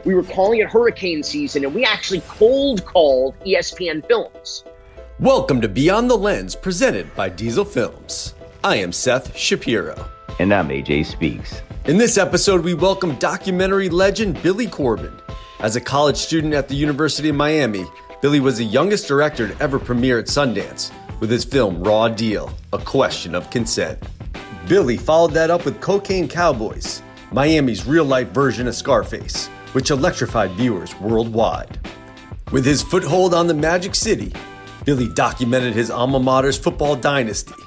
We were calling it hurricane season, and we actually cold called ESPN Films. Welcome to Beyond the Lens, presented by Diesel Films. I am Seth Shapiro. And I'm AJ Speaks. In this episode, we welcome documentary legend Billy Corben. As a college student at the University of Miami, Billy was the youngest director to ever premiere at Sundance with his film Raw Deal, A Question of Consent. Billy followed that up with Cocaine Cowboys, Miami's real-life version of Scarface, which electrified viewers worldwide. With his foothold on the Magic City, Billy documented his alma mater's football dynasty,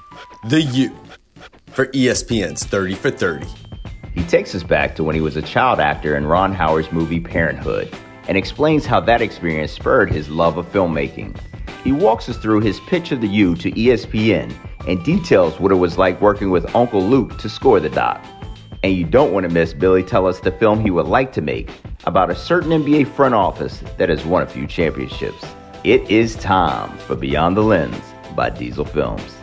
the U, for ESPN's 30 for 30. He takes us back to when he was a child actor in Ron Howard's movie Parenthood and explains how that experience spurred his love of filmmaking. He walks us through his pitch of the U to ESPN and details what it was like working with Uncle Luke to score the doc. And you don't want to miss Billy tell us the film he would like to make about a certain NBA front office that has won a few championships. It is time for Beyond the Lens by Diesel Films.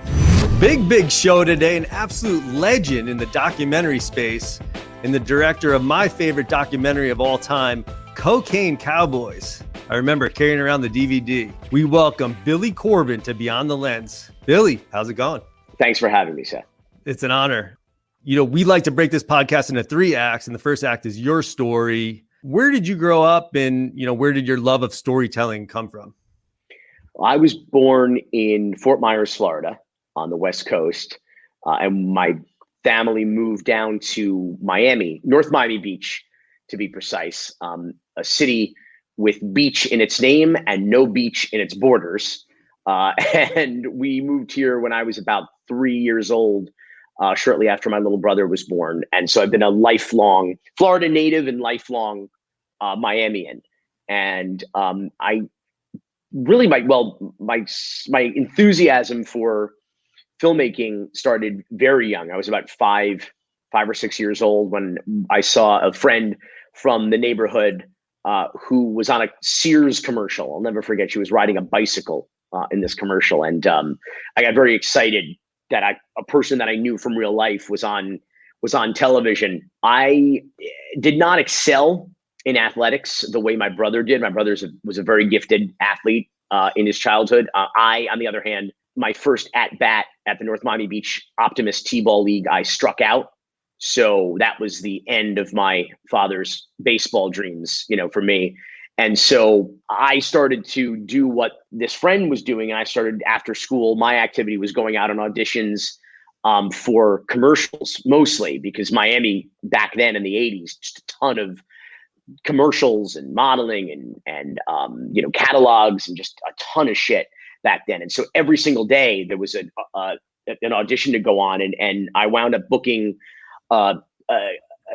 Big show today, an absolute legend in the documentary space, and the director of my favorite documentary of all time, Cocaine Cowboys. I remember carrying around the DVD. We welcome Billy Corben to Beyond the Lens. Billy, how's it going? Thanks for having me, Seth. It's an honor. You know, we like to break this podcast into 3 acts, and the first act is your story. Where did you grow up, and, where did your love of storytelling come from? I was born in Fort Myers, Florida, on the West Coast, and my family moved down to Miami, North Miami Beach, to be precise, a city with beach in its name and no beach in its borders. And we moved here when I was about 3 years old, shortly after my little brother was born. And so I've been a lifelong Florida native and lifelong Miamian. And I really, my enthusiasm for filmmaking started very young. I was about five or 6 years old when I saw a friend from the neighborhood who was on a Sears commercial. I'll never forget. She was riding a bicycle in this commercial. And I got very excited that a person that I knew from real life was on television. I did not excel in athletics the way my brother did. My brother was a very gifted athlete in his childhood. I, on the other hand, my first at bat at the North Miami Beach Optimist T-ball league, I struck out. So that was the end of my father's baseball dreams, for me. And so I started to do what this friend was doing. And I started after school. My activity was going out on auditions for commercials, mostly because Miami back then in the 80s, just a ton of commercials and modeling and catalogs and just a ton of shit back then. And so every single day there was an audition to go on, and I wound up booking a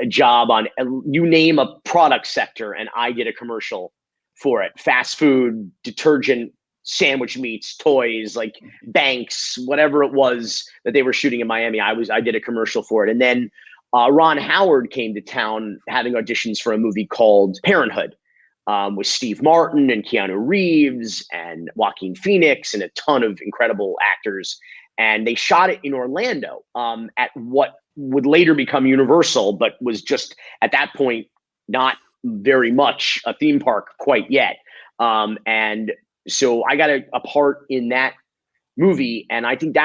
job on, you name a product sector, and I did a commercial for it. Fast food, detergent, sandwich meats, toys, like banks, whatever it was that they were shooting in Miami. I did a commercial for it. And then Ron Howard came to town having auditions for a movie called Parenthood with Steve Martin and Keanu Reeves and Joaquin Phoenix and a ton of incredible actors. And they shot it in Orlando at what would later become Universal, but was just at that point not very much a theme park quite yet. And so I got a part in that movie. And I think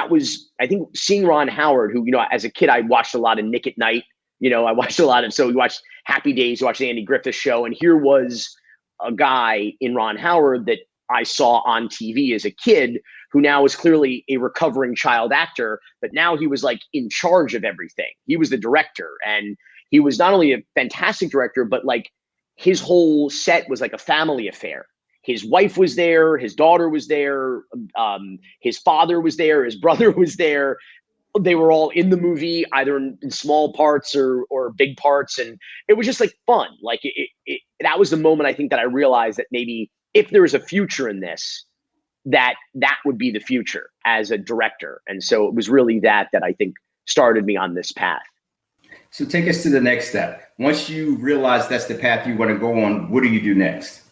seeing Ron Howard, who, as a kid, I watched a lot of Nick at Night. I watched a lot of, so we watched Happy Days, watched the Andy Griffith Show. And here was a guy in Ron Howard that I saw on TV as a kid, who now is clearly a recovering child actor, but now he was like in charge of everything. He was the director, and he was not only a fantastic director, but like his whole set was like a family affair. His wife was there, his daughter was there, his father was there, his brother was there. They were all in the movie, either in small parts or big parts. And it was just like fun. Like that was the moment I think that I realized that maybe if there is a future in this, that would be the future as a director. And so it was really that I think started me on this path. So take us to the next step. Once you realize that's the path you want to go on, what do you do next?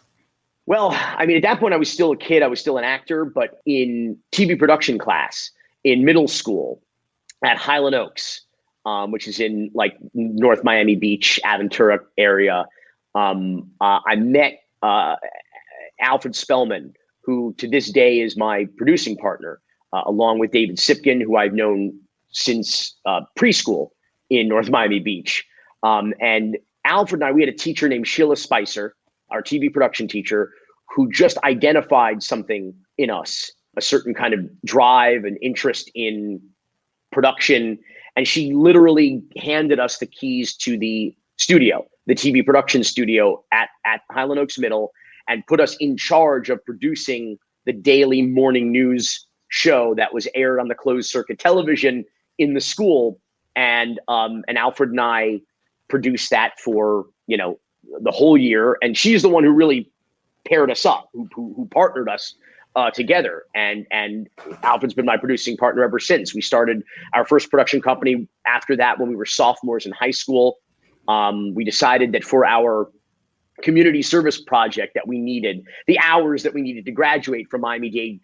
Well, I mean, at that point I was still a kid. I was still an actor, but in TV production class in middle school at Highland Oaks, which is in like North Miami Beach, Aventura area, I met Alfred Spellman, who to this day is my producing partner, along with David Sipkin, who I've known since preschool in North Miami Beach. And Alfred and I, we had a teacher named Sheila Spicer, our TV production teacher, who just identified something in us, a certain kind of drive and interest in production. And she literally handed us the keys to the studio, the TV production studio at Highland Oaks Middle, and put us in charge of producing the daily morning news show that was aired on the closed circuit television in the school. And Alfred and I produced that for, the whole year. And she's the one who really paired us up, who partnered us together. And Alfred's been my producing partner ever since. We started our first production company after that when we were sophomores in high school. We decided that for our community service project that we needed, the hours that we needed to graduate from Miami-Dade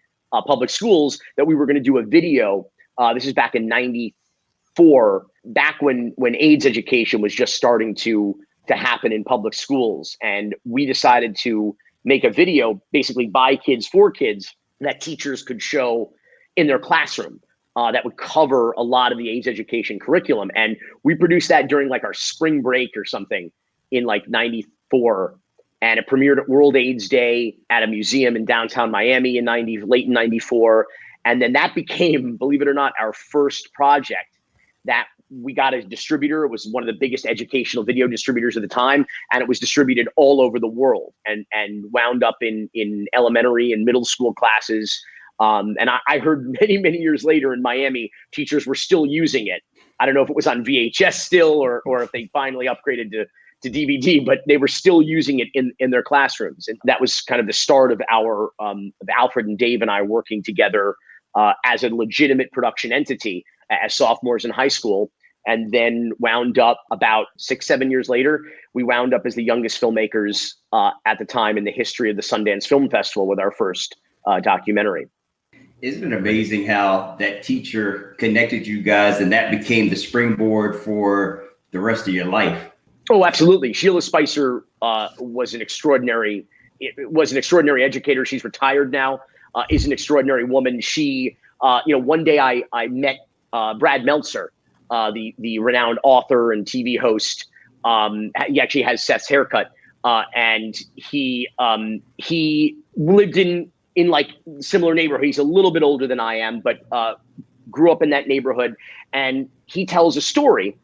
public schools, that we were going to do a video. This is back in 94, back when AIDS education was just starting to happen in public schools. And we decided to make a video basically by kids for kids that teachers could show in their classroom that would cover a lot of the AIDS education curriculum. And we produced that during like our spring break or something in like 94. And it premiered at World AIDS Day at a museum in downtown Miami in late in 94. And then that became, believe it or not, our first project that we got a distributor. It was one of the biggest educational video distributors at the time. And it was distributed all over the world and wound up in elementary and middle school classes. And I heard many, many years later in Miami, teachers were still using it. I don't know if it was on VHS still or if they finally upgraded to DVD, but they were still using it in their classrooms. And that was kind of the start of our of Alfred and Dave and I working together as a legitimate production entity as sophomores in high school. And then wound up about 6-7 years later, we wound up as the youngest filmmakers at the time in the history of the Sundance Film Festival with our first documentary. Isn't it amazing how that teacher connected you guys and that became the springboard for the rest of your life? Oh, absolutely. Sheila Spicer was an extraordinary educator. She's retired now, is an extraordinary woman. She, one day I met Brad Meltzer, the renowned author and TV host. He actually has Seth's haircut, and he lived in like similar neighborhood. He's a little bit older than I am, but grew up in that neighborhood. And he tells a story.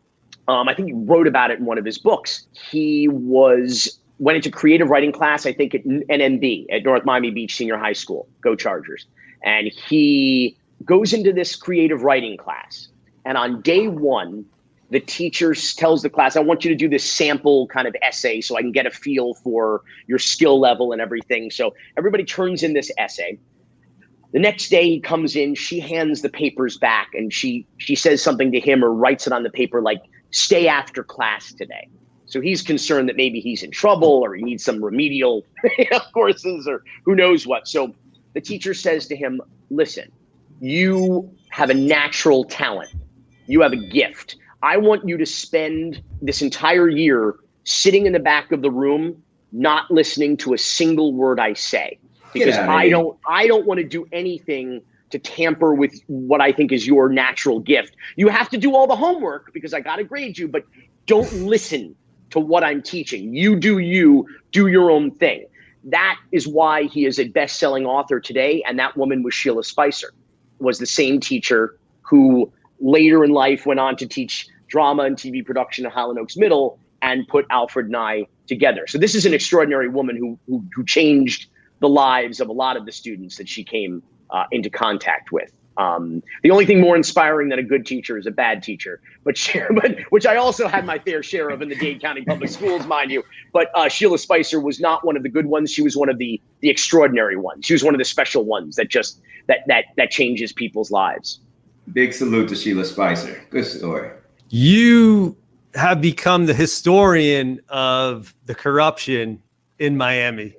I think he wrote about it in one of his books. He went into creative writing class, I think at NMB at North Miami Beach Senior High School. Go Chargers! And he goes into this creative writing class. And on day one, the teacher tells the class, I want you to do this sample kind of essay so I can get a feel for your skill level and everything. So everybody turns in this essay. The next day he comes in, she hands the papers back and she says something to him or writes it on the paper like, stay after class today. So he's concerned that maybe he's in trouble or he needs some remedial courses or who knows what. So the teacher says to him, listen, you have a natural talent. You have a gift. I want you to spend this entire year sitting in the back of the room, not listening to a single word I say, because I don't want to do anything to tamper with what I think is your natural gift. You have to do all the homework because I got to grade you, but don't listen to what I'm teaching. You, do your own thing. That is why he is a best-selling author today. And that woman was Sheila Spicer, was the same teacher who later in life went on to teach drama and TV production at Highland Oaks Middle and put Alfred and I together. So this is an extraordinary woman who changed the lives of a lot of the students that she came into contact with. The only thing more inspiring than a good teacher is a bad teacher, but which I also had my fair share of in the Dade County Public Schools, mind you. But Sheila Spicer was not one of the good ones. She was one of the extraordinary ones. She was one of the special ones that just that changes people's lives. Big salute to Sheila Spicer. Good story. You have become the historian of the corruption in Miami.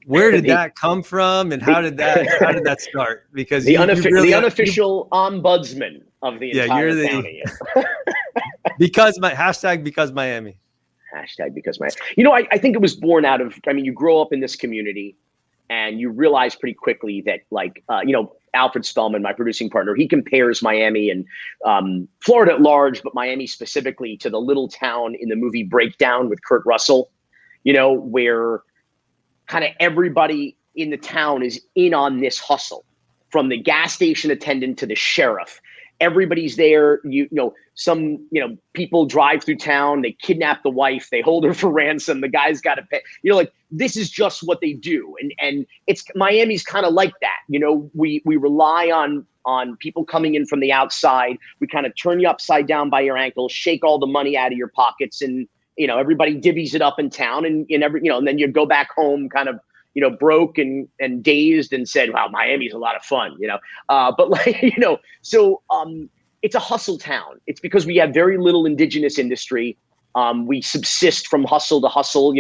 Where did that come from, and how did that start? Because the unofficial ombudsman of the entire county. because Miami. Hashtag because I think it was born out of, you grow up in this community and you realize pretty quickly that Alfred Spellman, my producing partner, he compares Miami and Florida at large, but Miami specifically, to the little town in the movie Breakdown with Kurt Russell, where kind of everybody in the town is in on this hustle, from the gas station attendant to the sheriff. Everybody's there. Some people drive through town, they kidnap the wife, they hold her for ransom, the guy's got to pay. This is just what they do. And it's Miami's kind of like that. We rely on people coming in from the outside. We kind of turn you upside down by your ankles, shake all the money out of your pockets, and everybody divvies it up in town, and then you go back home kind of broke and dazed and said, wow, Miami's a lot of fun, so it's a hustle town. It's because we have very little indigenous industry. We subsist from hustle to hustle,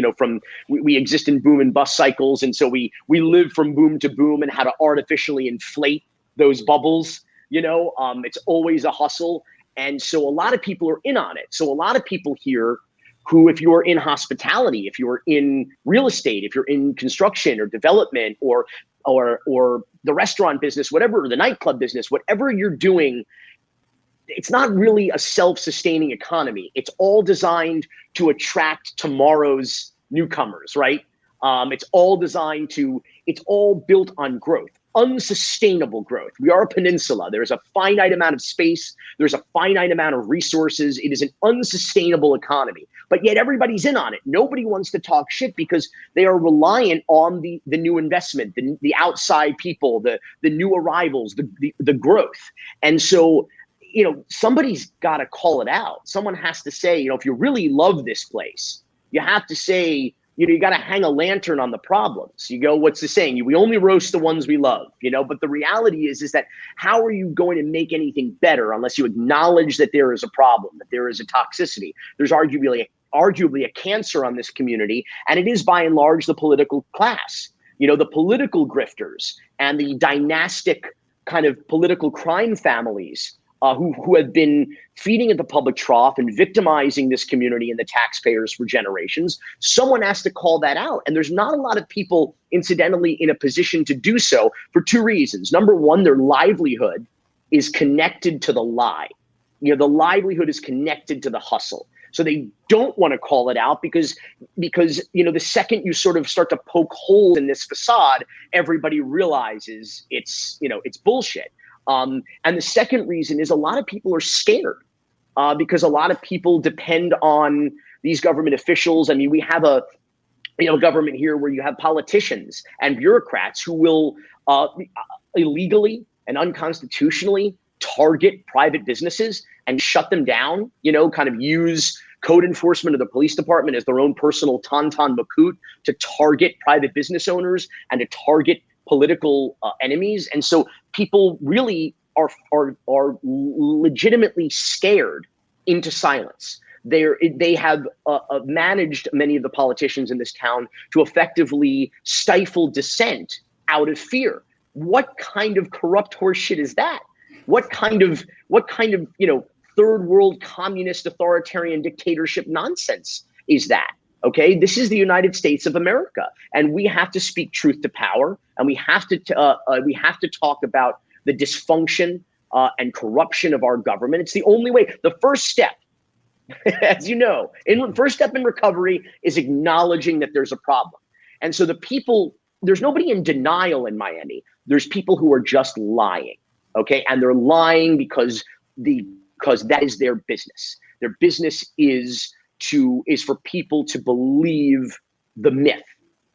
we exist in boom and bust cycles. And so we live from boom to boom and how to artificially inflate those bubbles. It's always a hustle. And so a lot of people are in on it. So a lot of people here who, if you're in hospitality, if you're in real estate, if you're in construction or development or the restaurant business, whatever, or the nightclub business, whatever you're doing, it's not really a self-sustaining economy. It's all designed to attract tomorrow's newcomers, right? It's all built on growth, unsustainable growth. We are a peninsula. There's a finite amount of space. There's a finite amount of resources. It is an unsustainable economy, but yet everybody's in on it. Nobody wants to talk shit because they are reliant on the new investment, the outside people, the new arrivals, the growth. And so, somebody's got to call it out. Someone has to say, if you really love this place, you have to say, you got to hang a lantern on the problems. You go, what's the saying? We only roast the ones we love, but the reality is that how are you going to make anything better unless you acknowledge that there is a problem, that there is a toxicity? There's arguably a cancer on this community, and it is by and large the political class, the political grifters and the dynastic kind of political crime families who have been feeding at the public trough and victimizing this community and the taxpayers for generations. Someone has to call that out. And there's not a lot of people, incidentally, in a position to do so for two reasons. Number one, their livelihood is connected to the lie. The livelihood is connected to the hustle. So they don't want to call it out because the second you sort of start to poke holes in this facade, everybody realizes it's bullshit. And the second reason is a lot of people are scared because a lot of people depend on these government officials. We have a government here where you have politicians and bureaucrats who will illegally and unconstitutionally target private businesses and shut them down, kind of use code enforcement of the police department as their own personal tauntaun macoute to target private business owners and to target political enemies. And so people really are legitimately scared into silence. They have managed, many of the politicians in this town, to effectively stifle dissent out of fear. What kind of corrupt horseshit is that? What kind of third world communist authoritarian dictatorship nonsense is that? Okay, this is the United States of America, and we have to speak truth to power, and we have to talk about the dysfunction and corruption of our government. It's the only way. The first step, as you know, first step in recovery is acknowledging that there's a problem. And so there's nobody in denial in Miami. There's people who are just lying. Okay, and they're lying because that is their business. Their business is for people to believe the myth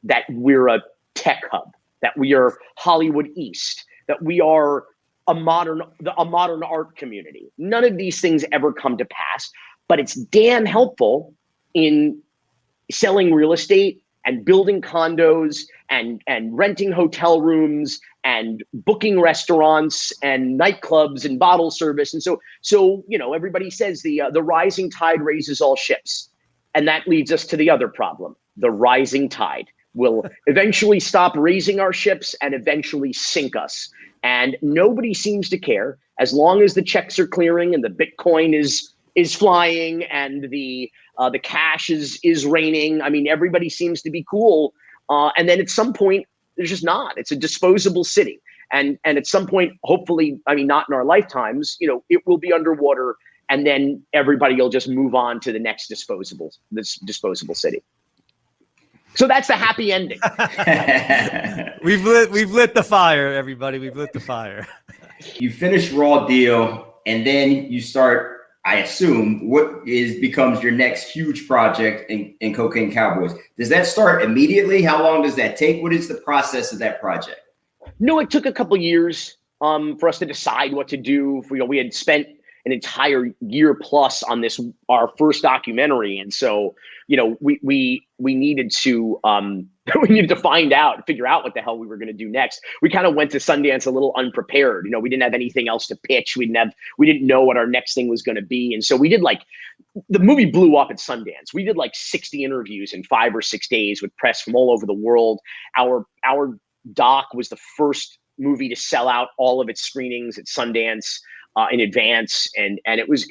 that we're a tech hub, that we are Hollywood East, that we are a modern art community. None of these things ever come to pass, but it's damn helpful in selling real estate and building condos and renting hotel rooms and booking restaurants and nightclubs and bottle service. And so everybody says the rising tide raises all ships. And that leads us to the other problem. The rising tide will eventually stop raising our ships and eventually sink us. And nobody seems to care as long as the checks are clearing and the Bitcoin is flying and the The cash is raining. I mean, everybody seems to be cool. And then at some point, there's just not. It's a disposable city. And at some point, hopefully, I mean, not in our lifetimes, it will be underwater, and then everybody will just move on to the next disposable city. So that's the happy ending. We've lit the fire, everybody. We've lit the fire. You finish Raw Deal, and then you start, I assume, what becomes your next huge project in Cocaine Cowboys. Does that start immediately? How long does that take? What is the process of that project? No, it took a couple years for us to decide what to do. We had spent an entire year plus on this, our first documentary, and so we needed to figure out what the hell we were going to do next. We kind of went to Sundance a little unprepared. We didn't have anything else to pitch. We didn't know what our next thing was going to be, and so we did the movie blew up at Sundance. We did 60 interviews in 5 or 6 days with press from all over the world. Our doc was the first movie to sell out all of its screenings at Sundance in advance, and it was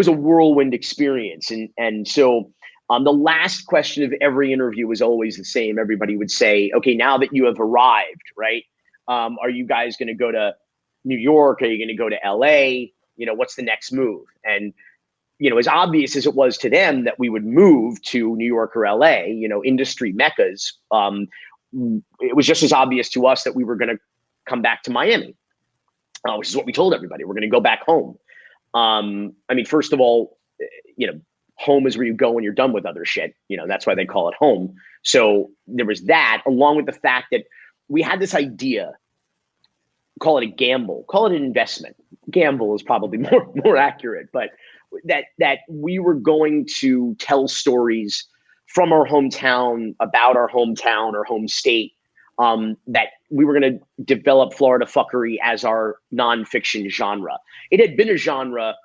a whirlwind experience. And so the last question of every interview was always the same. Everybody would say, okay, now that you have arrived, right? Are you guys going to go to New York? Are you going to go to LA? What's the next move? And as obvious as it was to them that we would move to New York or LA, industry meccas, it was just as obvious to us that we were going to come back to Miami, which is what we told everybody. We're going to go back home. I mean, first of all, home is where you go when you're done with other shit. That's why they call it home. So there was that, along with the fact that we had this idea, call it a gamble, call it an investment. Gamble is probably more accurate, but that we were going to tell stories from our hometown, about our hometown or home state, that we were going to develop Florida fuckery as our nonfiction genre. It had been a genre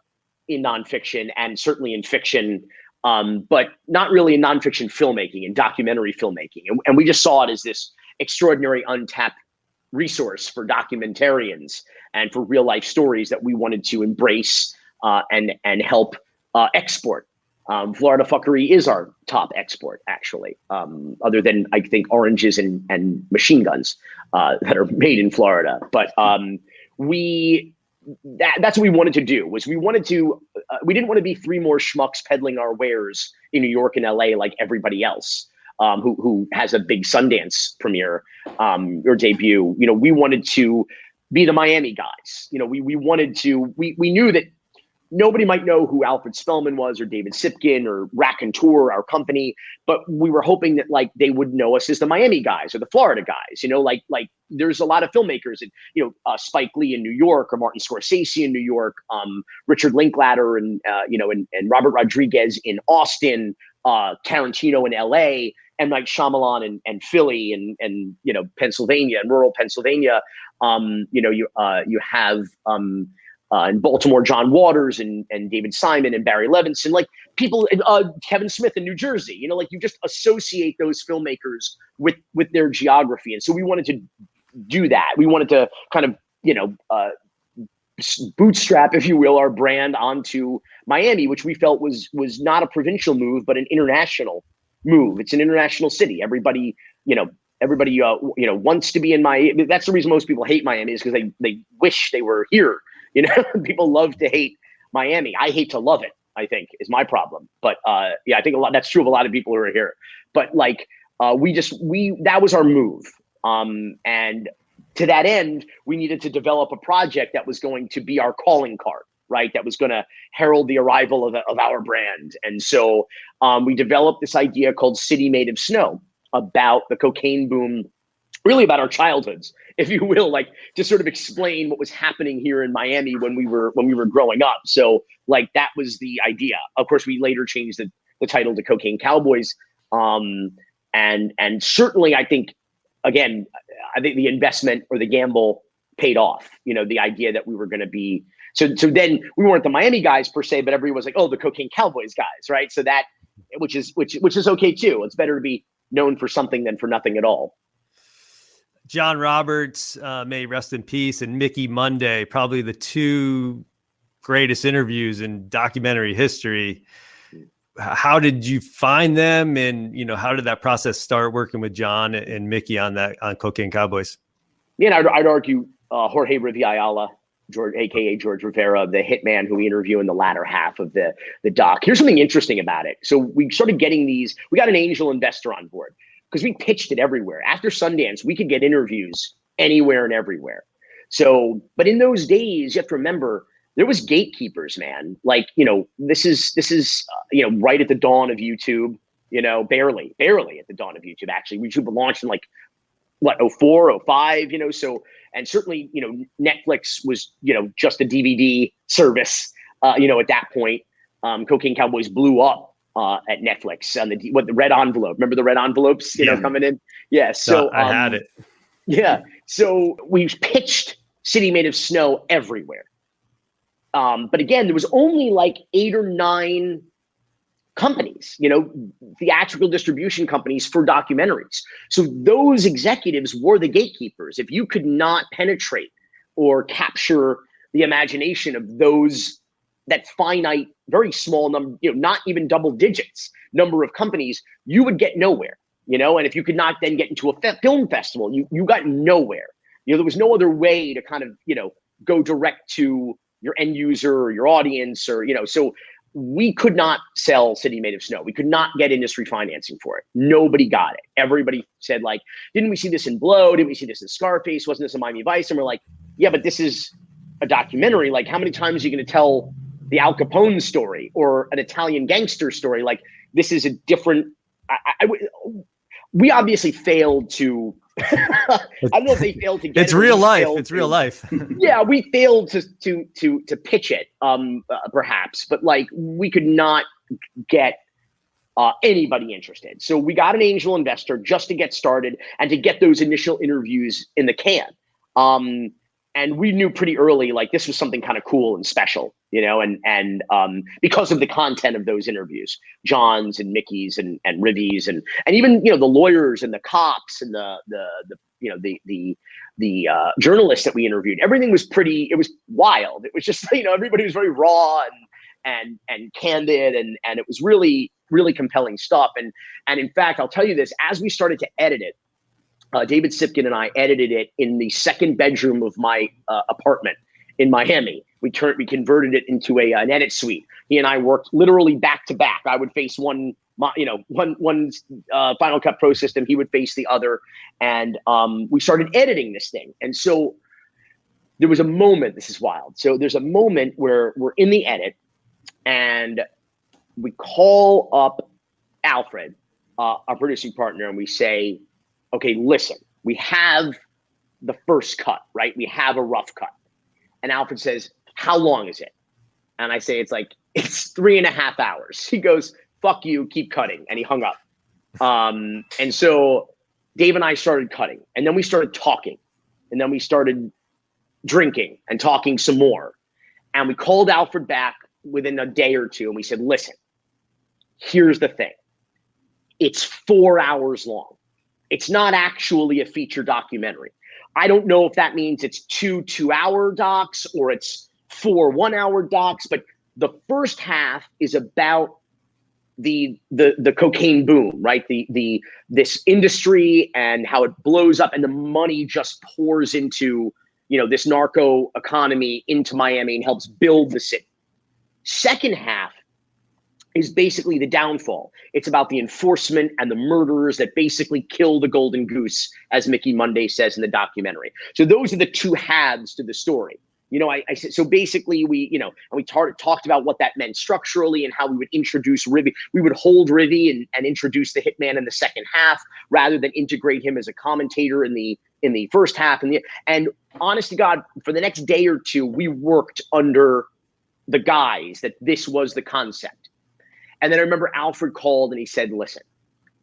in nonfiction and certainly in fiction, but not really in nonfiction filmmaking and documentary filmmaking. And we just saw it as this extraordinary untapped resource for documentarians and for real life stories that we wanted to embrace and help export. Florida fuckery is our top export, actually, other than, I think, oranges and machine guns that are made in Florida. But that's what we wanted to do. We didn't want to be 3 more schmucks peddling our wares in New York and LA like everybody else who has a big Sundance premiere or debut. We wanted to be the Miami guys. We wanted to. We knew that nobody might know who Alfred Spellman was or David Sipkin or Raconteur, our company, but we were hoping that they would know us as the Miami guys or the Florida guys. Like there's a lot of filmmakers, and Spike Lee in New York or Martin Scorsese in New York, Richard Linklater and Robert Rodriguez in Austin, Tarantino in LA, and Night Shyamalan and Philly and Pennsylvania and rural Pennsylvania. You have in Baltimore, John Waters and David Simon and Barry Levinson, people, Kevin Smith in New Jersey, you just associate those filmmakers with their geography. And so we wanted to do that. We wanted to kind of, bootstrap, if you will, our brand onto Miami, which we felt was not a provincial move, but an international move. It's an international city. Everybody wants to be in Miami. That's the reason most people hate Miami, is because they wish they were here. People love to hate Miami. I hate to love it, I think, is my problem. But I think that's true of a lot of people who are here. But that was our move. And to that end, we needed to develop a project that was going to be our calling card, right? That was going to herald the arrival of our brand. And so we developed this idea called City Made of Snow, about the cocaine boom, really about our childhoods, if you will, to sort of explain what was happening here in Miami when we were growing up. So that was the idea. Of course, we later changed the title to Cocaine Cowboys. And certainly I think the investment or the gamble paid off, the idea that we were going to be, so then we weren't the Miami guys per se, but everyone was like, oh, the Cocaine Cowboys guys. Right. So that, which is okay too. It's better to be known for something than for nothing at all. John Roberts, may rest in peace, and Mickey Monday, probably the 2 greatest interviews in documentary history. how did you find them? And, how did that process start working with John and Mickey on Cocaine Cowboys? Yeah, and I'd argue Jorge Riviala, George, aka George Rivera, the hitman who we interview in the latter half of the doc. Here's something interesting about it. So we started getting these. We got an angel investor on board because we pitched it everywhere. After Sundance, we could get interviews anywhere and everywhere. So, but in those days, you have to remember there was gatekeepers, man. Like, this is right at the dawn of YouTube. Barely at the dawn of YouTube. Actually, YouTube launched in 04, 05, so, and certainly, Netflix was, just a DVD service, at that point. Cocaine Cowboys blew up at Netflix on the red envelope. Remember the red envelopes, coming in? Yeah. So I had it. Yeah. So we pitched City Made of Snow everywhere. But again, there was only 8 or 9 companies, theatrical distribution companies for documentaries. So those executives were the gatekeepers. If you could not penetrate or capture the imagination of that finite, very small number, not even double digits number of companies, you would get nowhere, and if you could not then get into a film festival, you got nowhere. There was no other way to kind of, go direct to your end user or your audience or, so we could not sell City Made of Snow. We could not get industry financing for it. Nobody got it. Everybody said, didn't we see this in Blow? Didn't we see this in Scarface? Wasn't this in Miami Vice? And we're like, yeah, but this is a documentary. How many times are you going to tell the Al Capone story or an Italian gangster story? This is a different, we obviously failed to, I don't know if they failed to get it's real life. It's real life. Yeah, we failed to pitch it, perhaps, but we could not get anybody interested. So we got an angel investor just to get started and to get those initial interviews in the can. And we knew pretty early this was something kind of cool and special, and because of the content of those interviews, John's and Mickey's and Rivy's and even the lawyers and the cops and the journalists that we interviewed, everything was it was wild. It was just everybody was very raw and candid and it was really, really compelling stuff. And in fact, I'll tell you this, as we started to edit it, David Sipkin and I edited it in the second bedroom of my apartment in Miami. We converted it into an edit suite. He and I worked literally back to back. I would face one Final Cut Pro system. He would face the other, and we started editing this thing. And so there was a moment. This is wild. So there's a moment where we're in the edit, and we call up Alfred, our producing partner, and we say, okay, listen, we have the first cut, right? We have a rough cut. And Alfred says, how long is it? And I say, it's 3.5 hours. He goes, fuck you, keep cutting. And he hung up. And so Dave and I started cutting. And then we started talking. And then we started drinking and talking some more. And we called Alfred back within a day or two. And we said, listen, here's the thing. It's 4 hours long. It's not actually a feature documentary. I don't know if that means it's 2 2-hour docs or it's 4 1-hour docs, but the first half is about the cocaine boom, right? This industry and how it blows up and the money just pours into, this narco economy into Miami and helps build the city. Second half is basically the downfall. It's about the enforcement and the murderers that basically kill the golden goose, as Mickey Monday says in the documentary. So those are the two halves to the story. I said, so basically and we talked about what that meant structurally and how we would introduce Rivy. We would hold Rivy and introduce the hitman in the second half rather than integrate him as a commentator in the first half. And honest to God, for the next day or two, we worked under the guise that this was the concept. And then I remember Alfred called and he said, listen,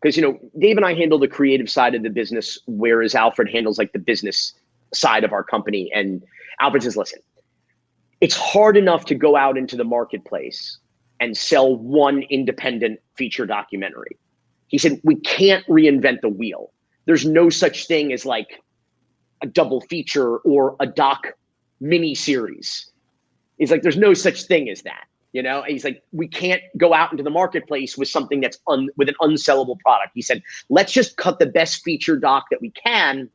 because, Dave and I handle the creative side of the business, whereas Alfred handles the business side of our company. And Alfred says, listen, it's hard enough to go out into the marketplace and sell one independent feature documentary. He said, we can't reinvent the wheel. There's no such thing as a double feature or a doc mini series. He's like, there's no such thing as that. You know, and he's like, we can't go out into the marketplace with something that's with an unsellable product. He said, let's just cut the best feature doc that we can,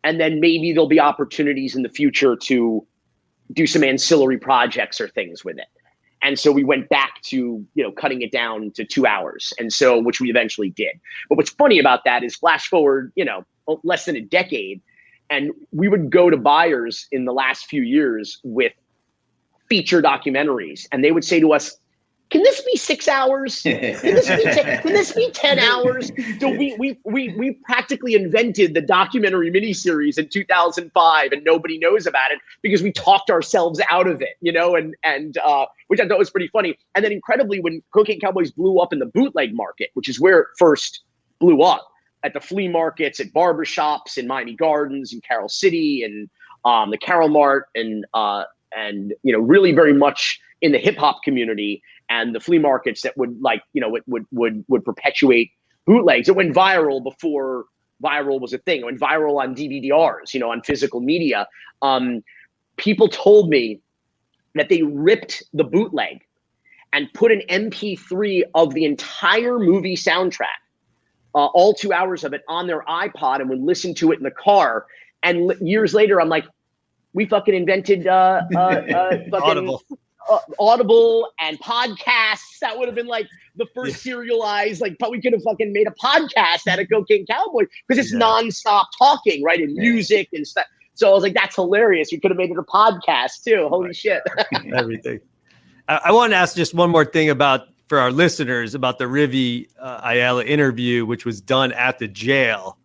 and then maybe there'll be opportunities in the future to do some ancillary projects or things with it. And so we went back to, cutting it down to 2 hours. And so, which we eventually did. But what's funny about that is flash forward, less than a decade, and we would go to buyers in the last few years with feature documentaries, and they would say to us, can this be 6 hours? Can this be 10 hours? So we practically invented the documentary miniseries in 2005, and nobody knows about it because we talked ourselves out of it, and which I thought was pretty funny. And then incredibly, when Cocaine Cowboys blew up in the bootleg market, which is where it first blew up, at the flea markets, at barbershops in Miami Gardens and Carol City and the Carol Mart and really very much in the hip hop community and the flea markets that would would perpetuate bootlegs. It went viral before viral was a thing. It went viral on DVD-Rs, on physical media. People told me that they ripped the bootleg and put an MP3 of the entire movie soundtrack, all 2 hours of it, on their iPod and would listen to it in the car. And years later, I'm like, we fucking invented Audible and podcasts. That would have been like the first serialized, but we could have fucking made a podcast out of Cocaine Cowboy because it's nonstop talking, right? And music and stuff. So I was like, that's hilarious. You could have made it a podcast too. Holy shit. Everything. I want to ask just one more thing for our listeners about the Rivi Ayala interview, which was done at the jail.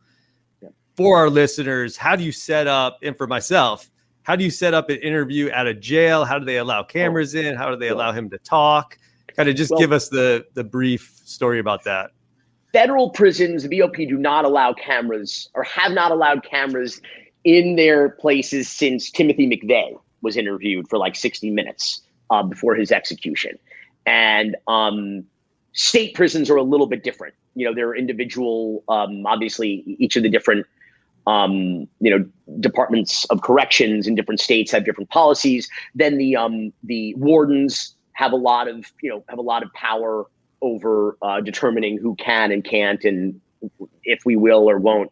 Yeah. For our listeners, how do you set up, and for myself, how do you set up an interview at a jail? How do they allow cameras in? How do they allow him to talk? Kind of just give us the brief story about that. Federal prisons, the BOP do not allow cameras or have not allowed cameras in their places since Timothy McVeigh was interviewed for 60 minutes before his execution. And state prisons are a little bit different. They're individual, obviously each of the different departments of corrections in different states have different policies. Then the wardens have a lot of power over determining who can and can't, and if we will or won't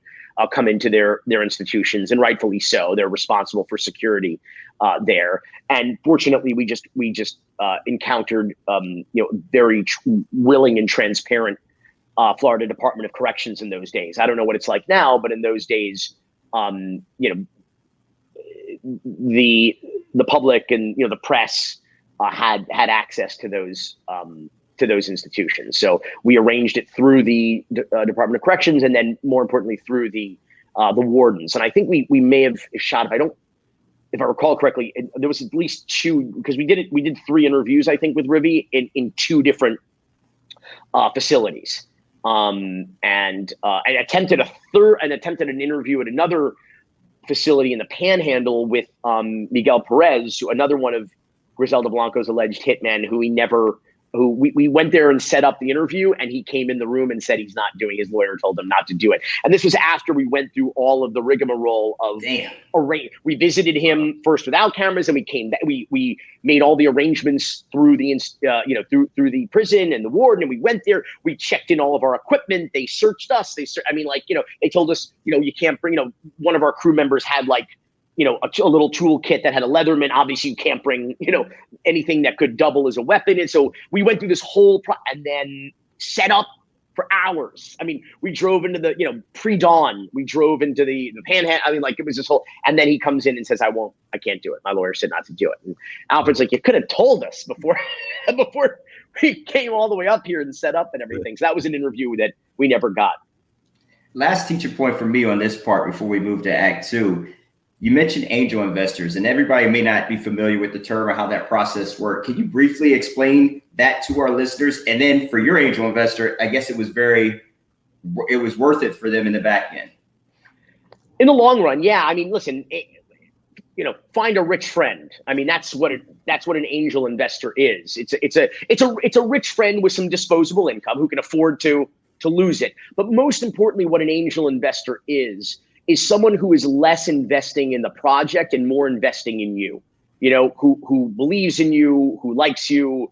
come into their institutions, and rightfully so. They're responsible for security there. And fortunately, we just encountered very willing and transparent Florida Department of Corrections in those days. I don't know what it's like now, but in those days, the public and the press had access to those institutions. So we arranged it through the Department of Corrections, and then more importantly through the wardens. And I think we may have shot, if I recall correctly, there was at least two, because we did 3 interviews, I think, with Rivi in 2 different facilities. And I attempted an interview at another facility in the Panhandle with Miguel Perez, another one of Griselda Blanco's alleged hitmen, who we went there and set up the interview, and he came in the room and said he's not doing. His lawyer told him not to do it. And this was after we went through all of the rigmarole of we visited him first without cameras, and we came back. We made all the arrangements through the through the prison and the warden, and we went there. We checked in all of our equipment. They searched us. They told us, you can't bring, one of our crew members had a little toolkit that had a Leatherman. Obviously, you can't bring, anything that could double as a weapon. And so we went through this whole and then set up for hours. I mean, we drove into the, pre-dawn. We drove into the Panhandle. I mean, it was this whole, and then he comes in and says, I can't do it. My lawyer said not to do it. And Alfred's like, you could have told us before we came all the way up here and set up and everything. So that was an interview that we never got. Last teacher point for me on this part before we move to Act 2. You mentioned angel investors, and everybody may not be familiar with the term or how that process works. Can you briefly explain that to our listeners? And then for your angel investor, I guess it was worth it for them in the back end. In the long run, yeah. I mean, listen, find a rich friend. I mean, that's what an angel investor is. It's a rich friend with some disposable income who can afford to lose it. But most importantly, what an angel investor is someone who is less investing in the project and more investing in you, who believes in you, who likes you,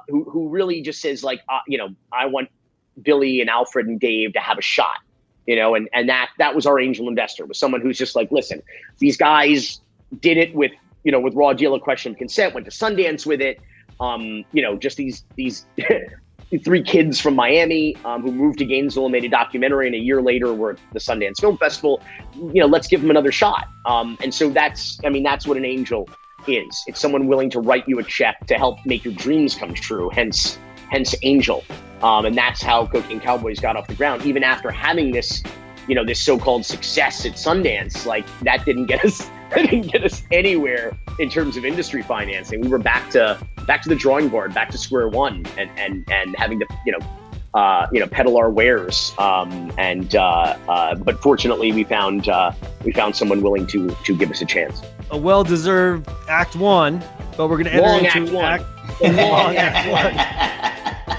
who really just says like, I want Billy and Alfred and Dave to have a shot, and that was our angel investor, was someone who's just like, listen, these guys did it with Raw Deal, A Question of Consent, went to Sundance with it. Just these 3 kids from Miami who moved to Gainesville and made a documentary, and a year later were at the Sundance Film Festival. Let's give them another shot. And so that's what an angel is. It's someone willing to write you a check to help make your dreams come true. Hence angel. And that's how Cocaine Cowboys got off the ground. Even after having this, this so-called success at Sundance, like that didn't get us anywhere in terms of industry financing. We were back to the drawing board, back to square one, and having to peddle our wares. But fortunately, we found someone willing to give us a chance. A well-deserved Act 1, but we're going to enter into Act 1.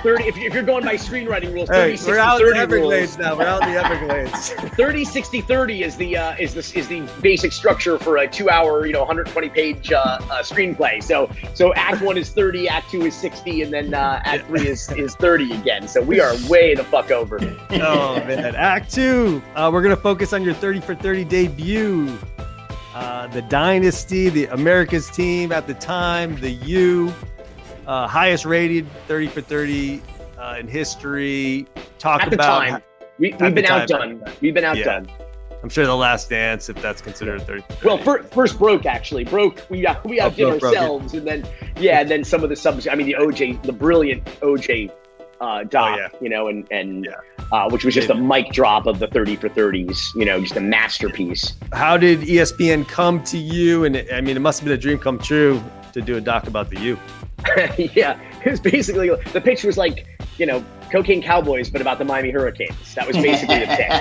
30. If you're going by screenwriting rules, 30, 60, we're out 30 in the Everglades rules. now. We're out in the Everglades. 30, 60, 30 is the basic structure for a 2-hour, 120-page screenplay. So Act 1 is 30, Act 2 is 60, and then Act 3 is 30 again. So we are way the fuck over. Oh man, Act 2. We're gonna focus on your 30 for 30 debut. The Dynasty, the America's team at the time, the U. Highest rated 30 for 30 in history. At the time, we've been outdone. We've been outdone. Yeah. I'm sure The Last Dance, if that's considered 30 for 30. Well, first Broke actually. We outdid ourselves, and then some of the subs. I mean, the brilliant OJ doc, which was just a mic drop of the 30 for 30s. Just a masterpiece. How did ESPN come to you? And it must have been a dream come true to do a doc about the U. Yeah, it was basically, the pitch was like, Cocaine Cowboys, but about the Miami Hurricanes. That was basically the pitch.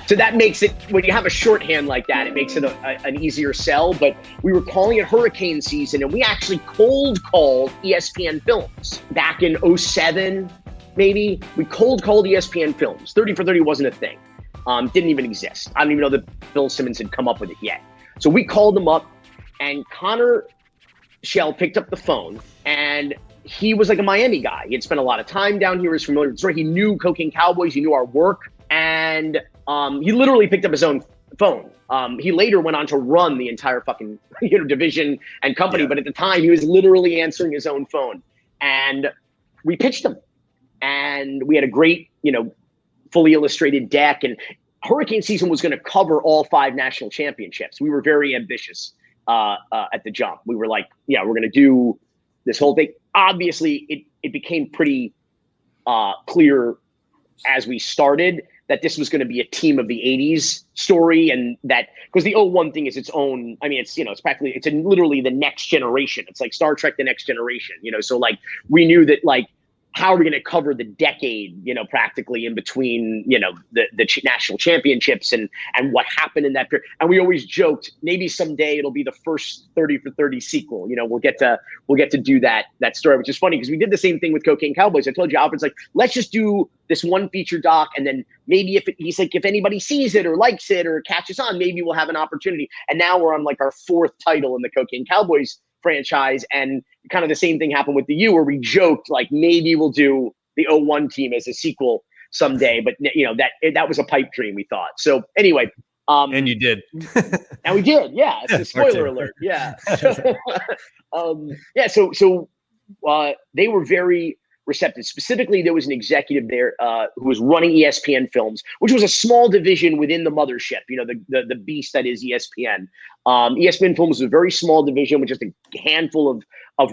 So that makes it, when you have a shorthand like that, it makes it an easier sell. But we were calling it hurricane season, and we actually cold called ESPN Films back in 2007, maybe. We cold called ESPN Films. 30 for 30 wasn't a thing. Didn't even exist. I don't even know that Bill Simmons had come up with it yet. So we called them up, and Connor Shell picked up the phone, and he was like a Miami guy. He had spent a lot of time down here. He was familiar with the story. He knew Cocaine Cowboys. He knew our work. And he literally picked up his own phone. He later went on to run the entire fucking division and company. Yeah. But at the time, he was literally answering his own phone. And we pitched him. And we had a great, fully illustrated deck. And hurricane season was going to cover all 5 national championships. We were very ambitious. At the jump, we were like, we're going to do this whole thing. Obviously, it became pretty clear as we started that this was going to be a team of the 80s story, and that because the 01 thing is its own. I mean, it's practically, it's literally the next generation. It's like Star Trek: The Next Generation. So like we knew that like, how are we going to cover the decade, practically in between, the national championships and what happened in that period. And we always joked, maybe someday it'll be the first 30 for 30 sequel. We'll get to do that story, which is funny because we did the same thing with Cocaine Cowboys. I told you, Alfred's like, let's just do this one feature doc. And then maybe if anybody sees it or likes it or catches on, maybe we'll have an opportunity. And now we're on like our 4th title in the Cocaine Cowboys franchise, and kind of the same thing happened with the U, where we joked like maybe we'll do the 01 team as a sequel someday, but that was a pipe dream, we thought. So anyway, and you did. And we did, yeah. It's a spoiler alert, yeah. So they were very receptive. Specifically, there was an executive there who was running ESPN Films, which was a small division within the mothership, the beast that is ESPN. ESPN Films was a very small division with just a handful of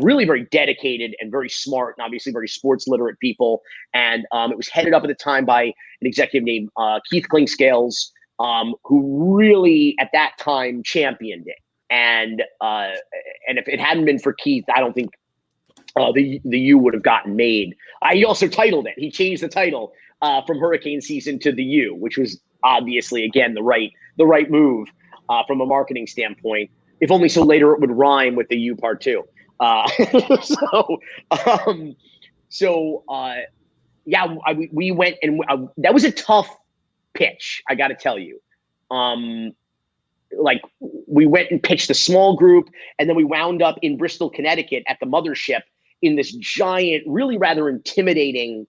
really very dedicated and very smart and obviously very sports literate people. And it was headed up at the time by an executive named Keith Clinkscales, who really at that time championed it. And if it hadn't been for Keith, I don't think the U would have gotten made. He also titled it. He changed the title from Hurricane Season to the U, which was obviously, again, the right move from a marketing standpoint. If only so later it would rhyme with the U Part 2. We went, and that was a tough pitch, I got to tell you. We went and pitched a small group, and then we wound up in Bristol, Connecticut at the mothership in this giant, really rather intimidating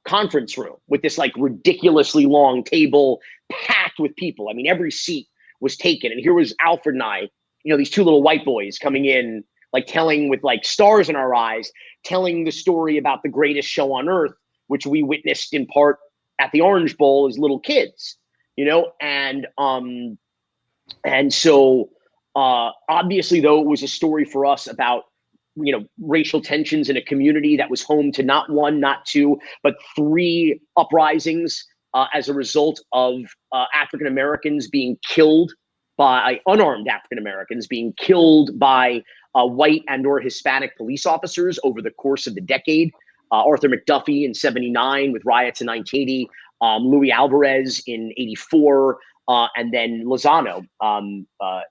conference room with this like ridiculously long table packed with people. I mean, every seat was taken. And here was Alfred and I, these two little white boys coming in, like telling with like stars in our eyes, telling the story about the greatest show on earth, which we witnessed in part at the Orange Bowl as little kids, and so obviously, though, it was a story for us about, racial tensions in a community that was home to not one, not two, but three uprisings as a result of African Americans being killed by unarmed African Americans being killed by white and or Hispanic police officers over the course of the decade. Arthur McDuffie in '79 with riots in 1980, Louis Alvarez in '84, and then Lozano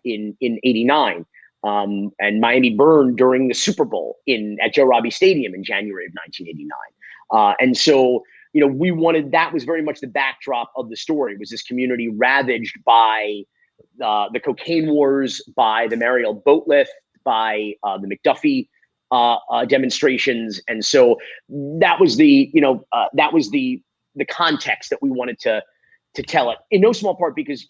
in '89. And Miami burned during the Super Bowl at Joe Robbie Stadium in January of 1989. And so, that was very much the backdrop of the story, was this community ravaged by the cocaine wars, by the Mariel boat lift, by the McDuffie demonstrations. And so that was the context that we wanted to tell it, in no small part because,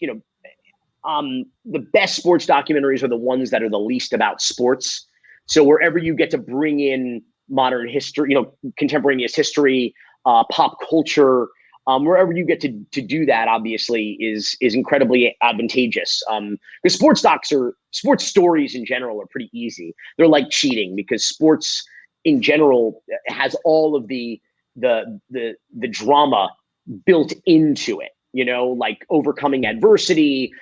the best sports documentaries are the ones that are the least about sports. So wherever you get to bring in modern history, contemporaneous history, pop culture, wherever you get to do that, obviously is incredibly advantageous. Because sports stories in general are pretty easy. They're like cheating because sports in general has all of the drama built into it. Like overcoming adversity,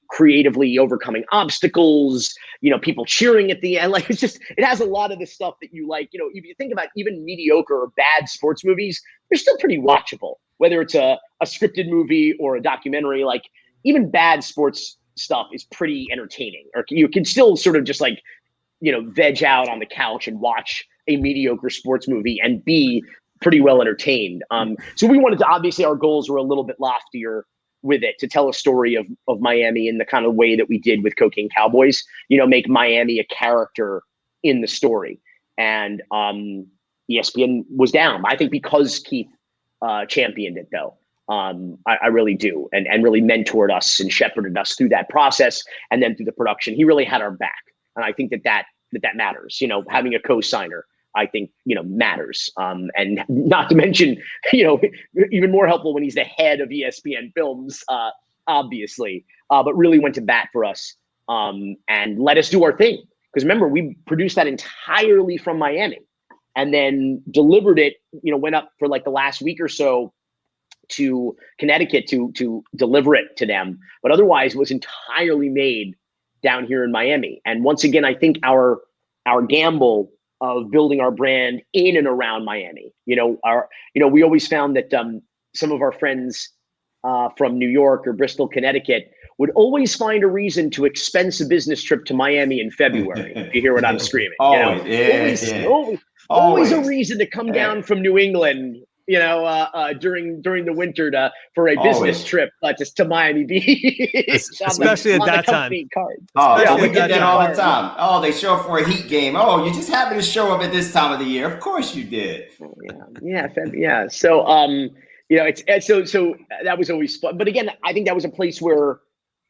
creatively overcoming obstacles, people cheering at the end. Like it has a lot of the stuff that you like. If you think about even mediocre or bad sports movies, they're still pretty watchable, whether it's a scripted movie or a documentary. Like even bad sports stuff is pretty entertaining, or you can still sort of just like, veg out on the couch and watch a mediocre sports movie and be pretty well entertained. So we wanted to, obviously our goals were a little bit loftier with it, to tell a story of Miami in the kind of way that we did with Cocaine Cowboys, make Miami a character in the story. And ESPN was down, I think, because Keith championed it, though. I really do, and really mentored us and shepherded us through that process, and then through the production. He really had our back, and I think that matters. Having a co-signer, I think, matters. And not to mention, even more helpful when he's the head of ESPN Films, obviously, but really went to bat for us and let us do our thing. Because remember, we produced that entirely from Miami and then delivered it, went up for like the last week or so to Connecticut to deliver it to them. But otherwise, it was entirely made down here in Miami. And once again, I think our gamble of building our brand in and around Miami. We always found that some of our friends from New York or Bristol, Connecticut would always find a reason to expense a business trip to Miami in February. If you hear what I'm screaming. Always a reason to come down from New England, during the winter for a business trip just to Miami Beach. Especially at that time. We get that all the time. Oh, they show up for a Heat game. Oh, you just happened to show up at this time of the year. Of course you did. Yeah. So, it's so that was always fun. But again, I think that was a place where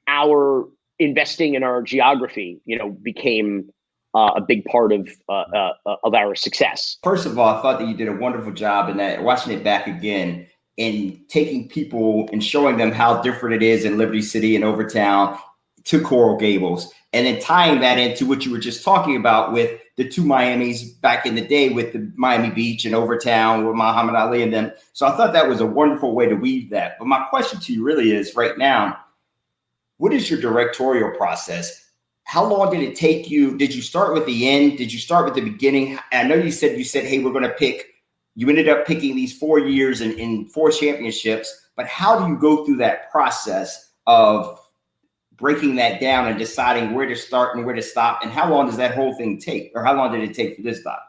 our investing in our geography, became a big part of our success. First of all, I thought that you did a wonderful job in that, watching it back again, in taking people and showing them how different it is in Liberty City and Overtown to Coral Gables, and then tying that into what you were just talking about with the two Miamis back in the day, with the Miami Beach and Overtown with Muhammad Ali and them. So I thought that was a wonderful way to weave that. But my question to you really is, right now, what is your directorial process? How long did it take you? Did you start with the end? Did you start with the beginning? I know you said, hey, we're going to pick, you ended up picking these 4 years and 4 championships, but how do you go through that process of breaking that down and deciding where to start and where to stop? And how long does that whole thing take? Or how long did it take for this doc?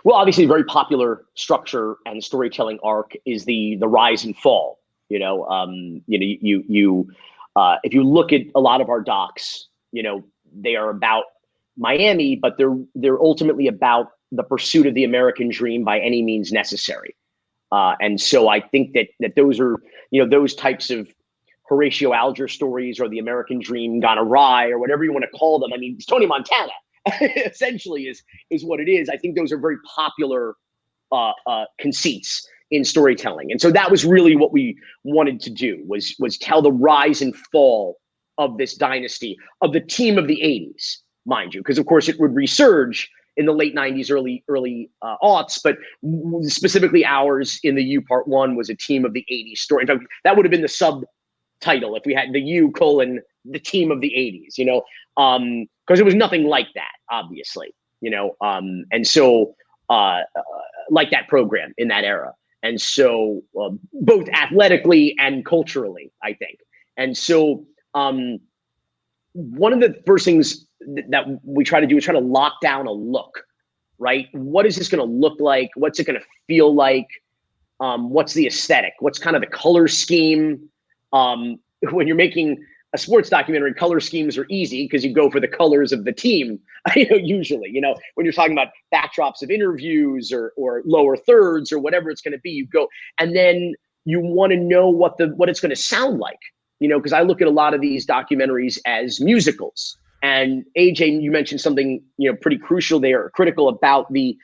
Well, obviously a very popular structure and storytelling arc is the rise and fall. If you look at a lot of our docs, they are about Miami, but they're ultimately about the pursuit of the American dream by any means necessary. And so I think that those are, those types of Horatio Alger stories, or the American dream gone awry, or whatever you want to call them. I mean, it's Tony Montana essentially is what it is. I think those are very popular conceits in storytelling. And so that was really what we wanted to do, was tell the rise and fall of this dynasty, of the team of the 80s, mind you, because of course it would resurge in the late 90s, early aughts, but specifically ours in the U Part 1 was a team of the 80s story. In fact, that would have been the subtitle if we had the U : the team of the 80s, because it was nothing like that, obviously, and so like that program in that era. And so both athletically and culturally, I think. And so one of the first things that we try to do is try to lock down a look, right? What is this going to look like? What's it going to feel like? What's the aesthetic? What's kind of the color scheme? When you're making a sports documentary, color schemes are easy because you go for the colors of the team, usually, when you're talking about backdrops of interviews or lower thirds or whatever it's going to be, you go, and then you want to know what it's going to sound like, because I look at a lot of these documentaries as musicals. And AJ, you mentioned something, pretty crucial there, critical about the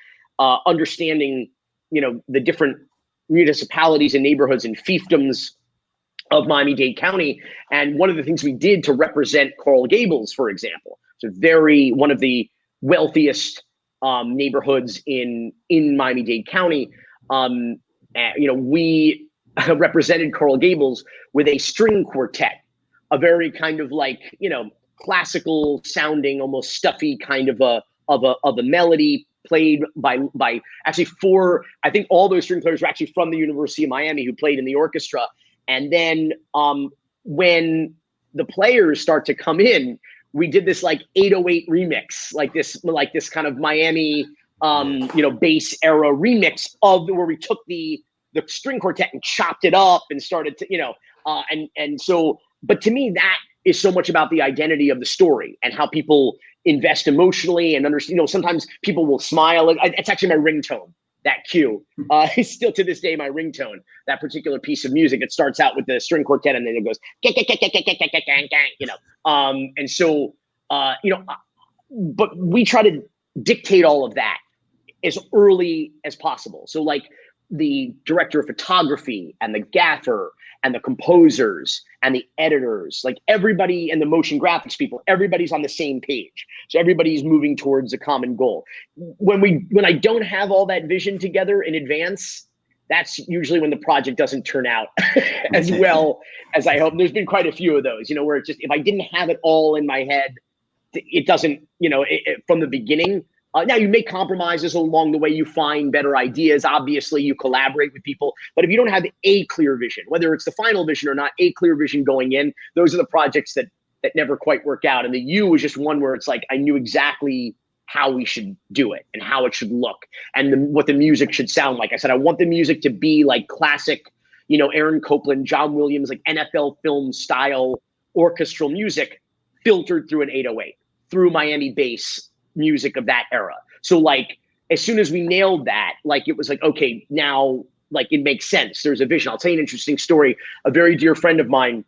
understanding, the different municipalities and neighborhoods and fiefdoms of Miami-Dade County. And one of the things we did to represent Coral Gables, for example, it's one of the wealthiest neighborhoods in Miami-Dade County. We represented Coral Gables with a string quartet, a very kind of like, classical sounding, almost stuffy kind of a melody, played by actually I think all those string players were actually from the University of Miami who played in the orchestra. And then when the players start to come in, we did this like 808 remix, like this kind of Miami, bass era remix where we took the string quartet and chopped it up and started to, and so, but to me, that is so much about the identity of the story and how people invest emotionally and understand, sometimes people will smile. It's actually my ringtone. That cue is still to this day my ringtone. That particular piece of music, it starts out with the string quartet and then it goes, and so, but we try to dictate all of that as early as possible. So like the director of photography and the gaffer and the composers and the editors, like everybody, and the motion graphics people, everybody's on the same page. So everybody's moving towards a common goal. When I don't have all that vision together in advance, that's usually when the project doesn't turn out as well as I hope. There's been quite a few of those, where it's just, if I didn't have it all in my head, it doesn't, from the beginning. Now you make compromises along the way, you find better ideas. Obviously you collaborate with people, but if you don't have a clear vision, whether it's the final vision or not, a clear vision going in, those are the projects that never quite work out. And the U was just one where it's like, I knew exactly how we should do it and how it should look and what the music should sound like. I said, I want the music to be like classic, Aaron Copland, John Williams, like NFL film style orchestral music filtered through an 808, through Miami bass music of that era. So like, as soon as we nailed that, like, it was like, okay, now like it makes sense. There's a vision. I'll tell you an interesting story. A very dear friend of mine,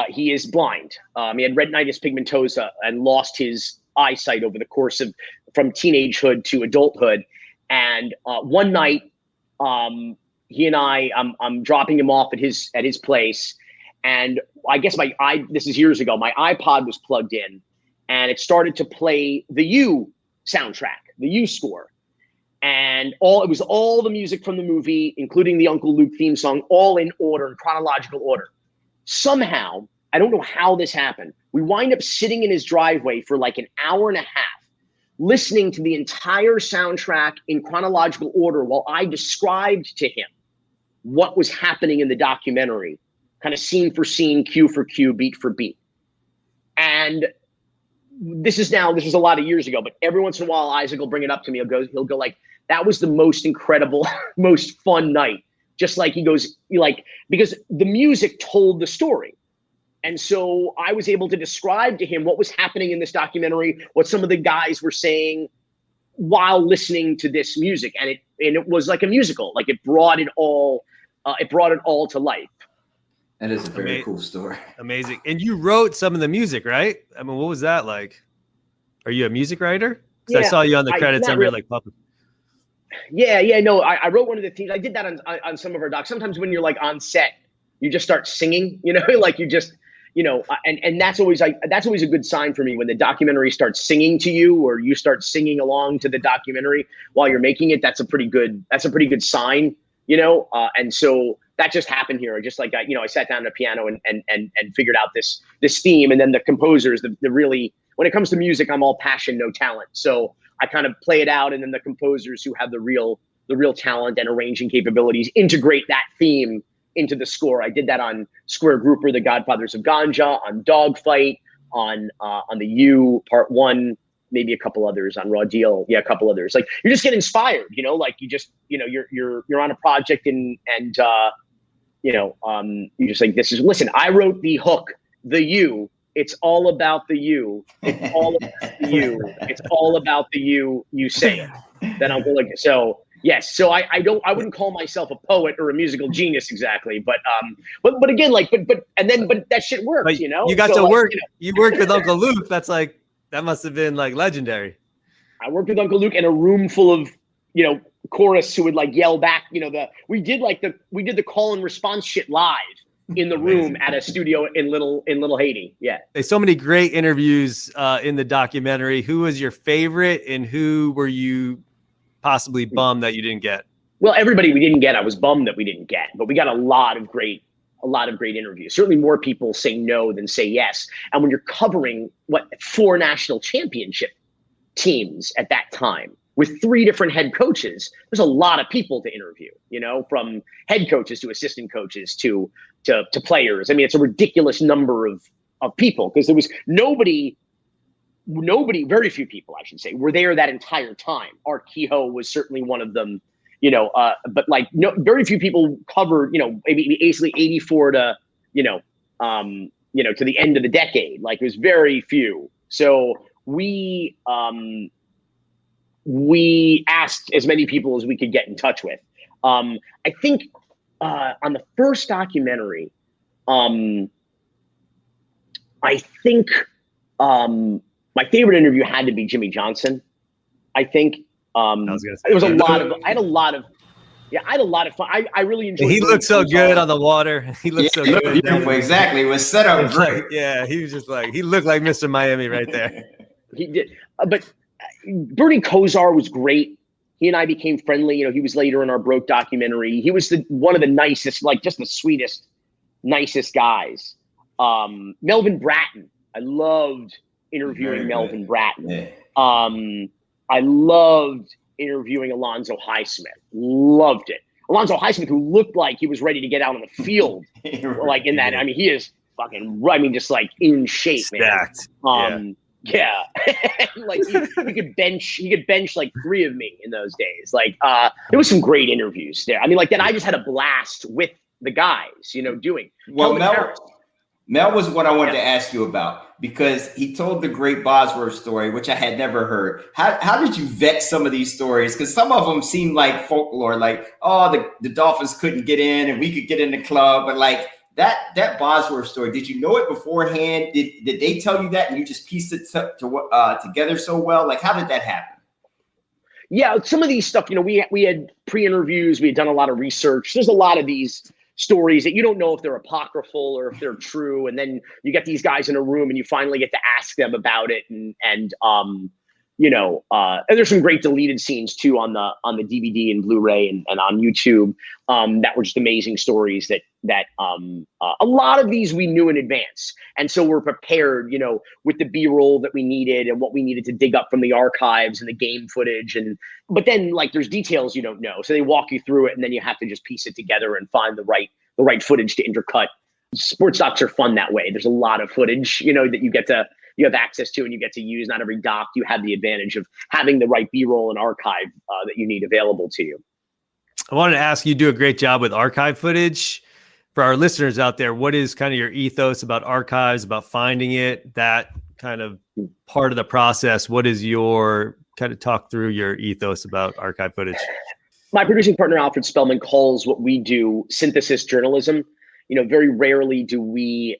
he is blind. He had retinitis pigmentosa and lost his eyesight over the course of from teenagehood to adulthood. And one night, he and I'm dropping him off at his place, and I guess this is years ago, my iPod was plugged in, and it started to play the U soundtrack, the U score. And it was all the music from the movie, including the Uncle Luke theme song, all in order, in chronological order. Somehow, I don't know how this happened, we wind up sitting in his driveway for like an hour and a half, listening to the entire soundtrack in chronological order while I described to him what was happening in the documentary, kind of scene for scene, cue for cue, beat for beat. And this was a lot of years ago, but every once in a while, Isaac will bring it up to me. He'll go like, that was the most incredible, most fun night. Just like he goes, because the music told the story. And so I was able to describe to him what was happening in this documentary, what some of the guys were saying while listening to this music. And it was like a musical, like it brought it all to life. That is a very cool story. Amazing. And you wrote some of the music, right? I mean, what was that like? Are you a music writer? Because I saw you on the credits under like puppet. No, I wrote one of the themes. I did that on some of our docs. Sometimes when you're like on set, you just start singing, like you just, and that's always a good sign for me when the documentary starts singing to you, or you start singing along to the documentary while you're making it. That's a pretty good sign, and so that just happened here. Just like I sat down at a piano and figured out this theme, and then the composers, the really, when it comes to music, I'm all passion, no talent. So I kind of play it out, and then the composers who have the real talent and arranging capabilities integrate that theme into the score. I did that on Square Grouper, The Godfathers of Ganja, on Dogfight, on the U Part 1, maybe a couple others on Raw Deal. Yeah, a couple others. Like you just get inspired, like you just, you're on a project and you just like, listen, I wrote the hook, the U. It's all about the you. It's all about the you. It's all about the you. You say it. Then I'll go like so. Yes. So I wouldn't call myself a poet or a musical genius exactly, but again, like but that shit works. But you got to work. You worked with Uncle Luke. That's like that must have been like legendary. I worked with Uncle Luke and a room full of chorus who would like yell back. We did the call and response shit live in the room at a studio in Little Haiti. Yeah. There's so many great interviews in the documentary. Who was your favorite and who were you possibly bummed that you didn't get? Well, everybody we didn't get, I was bummed that we didn't get, but we got a lot of great interviews. Certainly more people say no than say yes. And when you're covering 4 national championship teams at that time with 3 different head coaches, there's a lot of people to interview, from head coaches to assistant coaches to players. I mean, it's a ridiculous number of people because there was nobody, very few people, I should say, were there that entire time. Art Kehoe was certainly one of them, but like very few people covered, maybe basically 84 to, to the end of the decade. Like it was very few. So we asked as many people as we could get in touch with. I think on the first documentary, my favorite interview had to be Jimmy Johnson. I think it was I had a lot of fun. I really enjoyed it. He looked so good on the water. He looked so good. Beautiful. Exactly. It was set up great. Yeah, he was just like, he looked like Mr. Miami right there. He did. But Bernie Kosar was great. He and I became friendly. He was later in our Broke documentary. He was one of the nicest, like just the sweetest, nicest guys. Melvin Bratton. I loved interviewing Melvin Bratton. Yeah. I loved interviewing Alonzo Highsmith. Loved it. Alonzo Highsmith, who looked like he was ready to get out on the field, like in that. I mean, he is fucking. I mean, just like in shape, stacked. Man. Yeah. Like he could bench like 3 of me in those days. Like there was some great interviews there. I mean, like that. I just had a blast with the guys, doing. Well, Mel was what I wanted to ask you about because he told the great Bosworth story, which I had never heard. How did you vet some of these stories? Because some of them seem like folklore, like, oh, the Dolphins couldn't get in and we could get in the club. But like that Bosworth story, did you know it beforehand? Did they tell you that and you just pieced it together so well? Like, how did that happen? Yeah, some of these stuff, we had pre-interviews. We had done a lot of research. There's a lot of these stories that you don't know if they're apocryphal or if they're true. And then you get these guys in a room and you finally get to ask them about it. And there's some great deleted scenes too on the DVD and Blu-ray and on YouTube that were just amazing stories that a lot of these we knew in advance. And so we're prepared, with the B-roll that we needed and what we needed to dig up from the archives and the game footage. But then like there's details you don't know. So they walk you through it and then you have to just piece it together and find the right footage to intercut. Sports docs are fun that way. There's a lot of footage, that you have access to and you get to use. Not every doc, you have the advantage of having the right B-roll and archive that you need available to you. I wanted to ask you do a great job with archive footage. for our listeners out there, what is kind of your ethos about archives, about finding it, that kind of part of the process? What is your kind of talk through your ethos about archive footage? My producing partner, Alfred Spellman, calls what we do synthesis journalism. Very rarely do we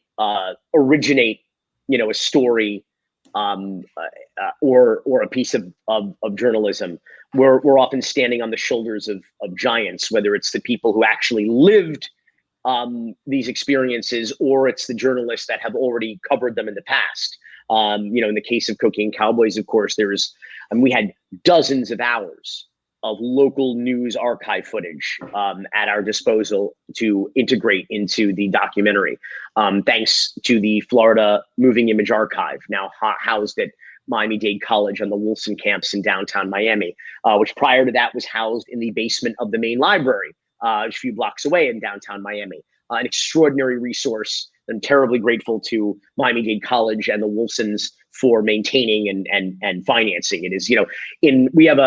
originate, a story or a piece of journalism. We're often standing on the shoulders of giants, whether it's the people who actually lived these experiences, or it's the journalists that have already covered them in the past. In the case of Cocaine Cowboys, of course, we had dozens of hours of local news archive footage at our disposal to integrate into the documentary, thanks to the Florida Moving Image Archive, now housed at Miami-Dade College on the Wilson campus in downtown Miami, which prior to that was housed in the basement of the main library, a few blocks away in downtown Miami. An extraordinary resource. I'm terribly grateful to Miami-Dade College and the Wilsons for maintaining and financing. It is, we have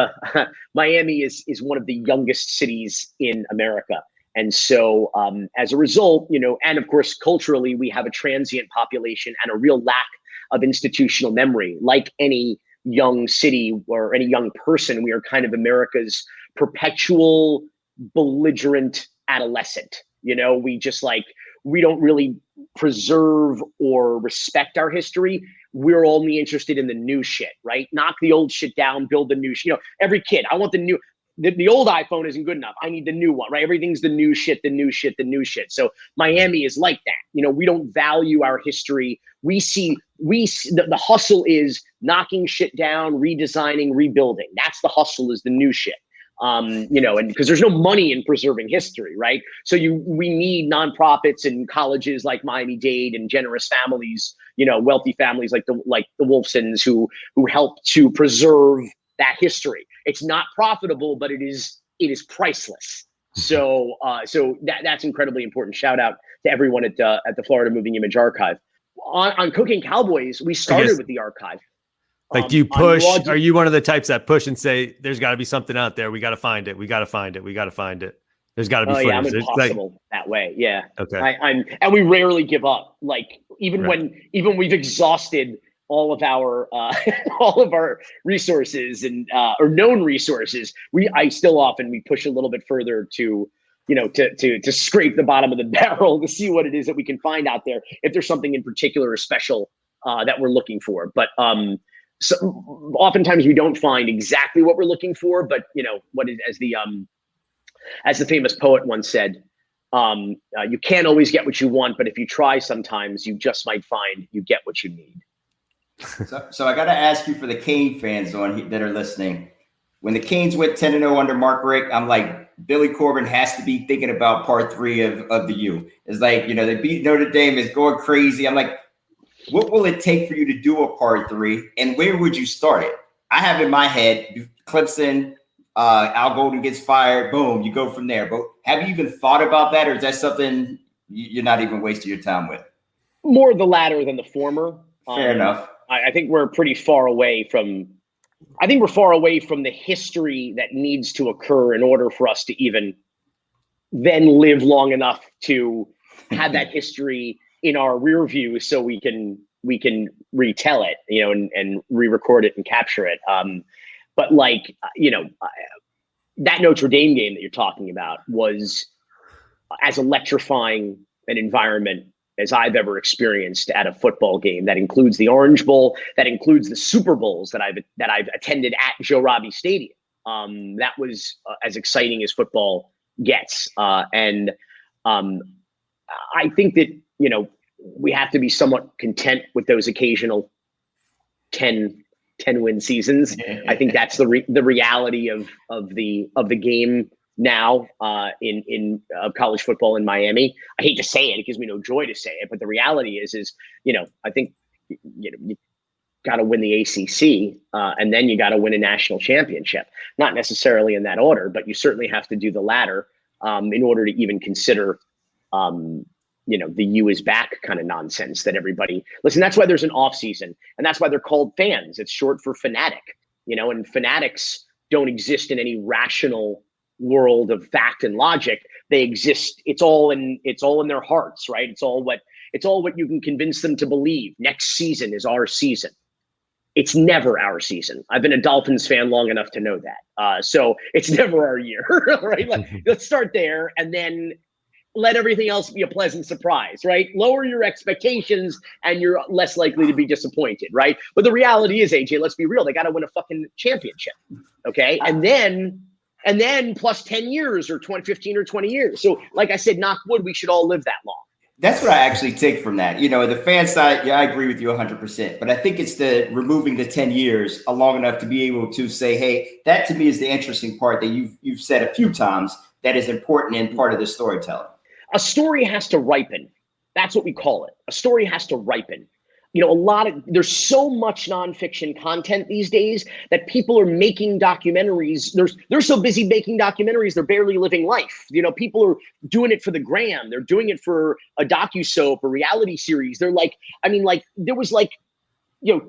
Miami is one of the youngest cities in America. And so as a result, and of course, culturally, we have a transient population and a real lack of institutional memory. Like any young city or any young person, we are kind of America's perpetual belligerent adolescent. We don't really preserve or respect our history. We're only interested in the new shit, right? Knock the old shit down, build the new shit. Every kid, I want the new, the old iPhone isn't good enough. I need the new one, right? Everything's the new shit, the new shit, the new shit. So Miami is like that. We don't value our history. We see the hustle is knocking shit down, redesigning, rebuilding. That's the hustle, is the new shit. And because there's no money in preserving history, right? So we need nonprofits and colleges like Miami-Dade and generous families, wealthy families like the Wolfsons who help to preserve that history. It's not profitable, but it is priceless. So that's incredibly important. Shout out to everyone at the Florida Moving Image Archive. On Cocaine Cowboys, we started with the archive. Like, do you push? Are you one of the types that push and say, "There's got to be something out there. We got to find it. We got to find it. We got to find it. There's got to be." Yeah, I'm impossible that way. Yeah. Okay. And we rarely give up. Like even when we've exhausted all of our resources and or known resources, I still often push a little bit further to scrape the bottom of the barrel to see what it is that we can find out there, if there's something in particular or special that we're looking for. But so oftentimes we don't find exactly what we're looking for, but as the famous poet once said, you can't always get what you want, but if you try, sometimes you just might find you get what you need. So I got to ask you, for the Cane fans that are listening, when the Canes went 10-0 under Mark Richt, I'm like, Billy Corben has to be thinking about part 3 of the U. It's like, they beat Notre Dame, is going crazy. I'm like, what will it take for you to do a part 3, and where would you start it? I have in my head, Clemson, Al Golden gets fired, boom, you go from there. But have you even thought about that, or is that something you're not even wasting your time with? More the latter than the former. Fair enough. I think we're pretty far away from. I think we're far away from the history that needs to occur in order for us to even then live long enough to have that history in our rear view, so we can retell it, and re-record it and capture it. But that Notre Dame game that you're talking about was as electrifying an environment as I've ever experienced at a football game. That includes the Orange Bowl, that includes the Super Bowls that I've attended at Joe Robbie Stadium. That was as exciting as football gets. And I think that, we have to be somewhat content with those occasional 10 win seasons. I think that's the reality of the game now in college football in Miami. I hate to say it, it gives me no joy to say it, but the reality is I think you got to win the ACC and then you got to win a national championship. Not necessarily in that order, but you certainly have to do the latter in order to even consider the U is back kind of nonsense that everybody listen. That's why there's an off season, and that's why they're called fans. It's short for fanatic, and fanatics don't exist in any rational world of fact and logic. They exist. It's all in their hearts, right? It's all what you can convince them to believe. Next season is our season. It's never our season. I've been a Dolphins fan long enough to know that. So it's never our year, right? Let's start there, and then let everything else be a pleasant surprise, right? Lower your expectations and you're less likely to be disappointed, right? But the reality is, AJ, let's be real. They got to win a fucking championship, okay? And then plus 10 years or 15 or 20 years. So like I said, knock wood, we should all live that long. That's what I actually take from that. The fan side, yeah, I agree with you 100%. But I think it's the removing the 10 years long enough to be able to say, hey, that to me is the interesting part that you've said a few times that is important and part of the storytelling. A story has to ripen. That's what we call it. A story has to ripen. There's so much nonfiction content these days that people are making documentaries. They're so busy making documentaries, they're barely living life. People are doing it for the gram. They're doing it for a docusoap, a reality series. There was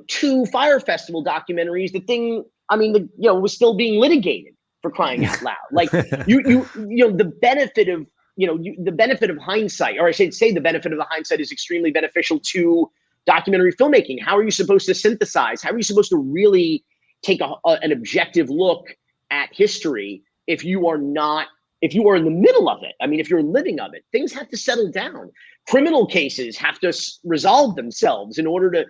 2 Fire Festival documentaries. The thing, was still being litigated, for crying out loud. The benefit of the benefit of hindsight, or I should say the benefit of the hindsight is extremely beneficial to documentary filmmaking. How are you supposed to synthesize? How are you supposed to really take an objective look at history if you are in the middle of it? If you're living of it, things have to settle down. Criminal cases have to resolve themselves in order to,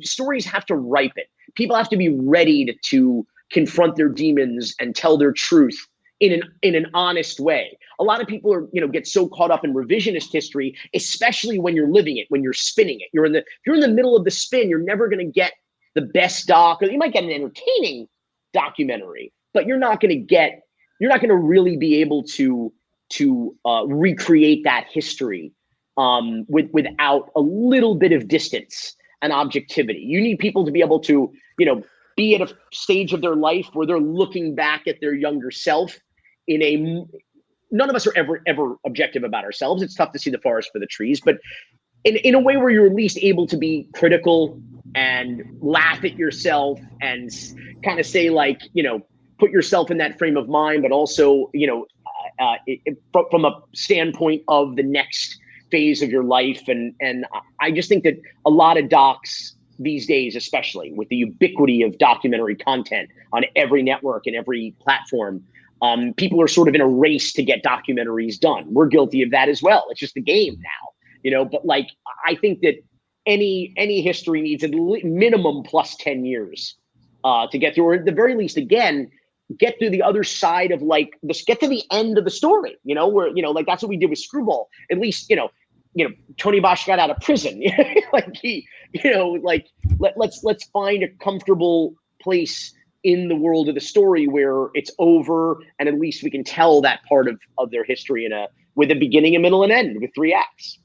stories have to ripen. People have to be ready to confront their demons and tell their truth in an honest way. A lot of people get so caught up in revisionist history, especially when you're living it, when you're spinning it. If you're in the middle of the spin, you're never going to get the best doc, or you might get an entertaining documentary, but you're not going to really be able to recreate that history without a little bit of distance and objectivity. You need people to be able to, be at a stage of their life where they're looking back at their younger self none of us are ever objective about ourselves. It's tough to see the forest for the trees, but in a way where you're at least able to be critical and laugh at yourself and kind of say, put yourself in that frame of mind, but also, from a standpoint of the next phase of your life. And I just think that a lot of docs these days, especially with the ubiquity of documentary content on every network and every platform, people are sort of in a race to get documentaries done. We're guilty of that as well. It's just the game now, but I think that any history needs a minimum plus 10 years to get through, or at the very least, again, get through the other side of get to the end of the story, where, that's what we did with Screwball. At least, Tony Bosch got out of prison. Let's find a comfortable place in the world of the story where it's over, and at least we can tell that part of their history with a beginning, a middle, and end with 3 acts.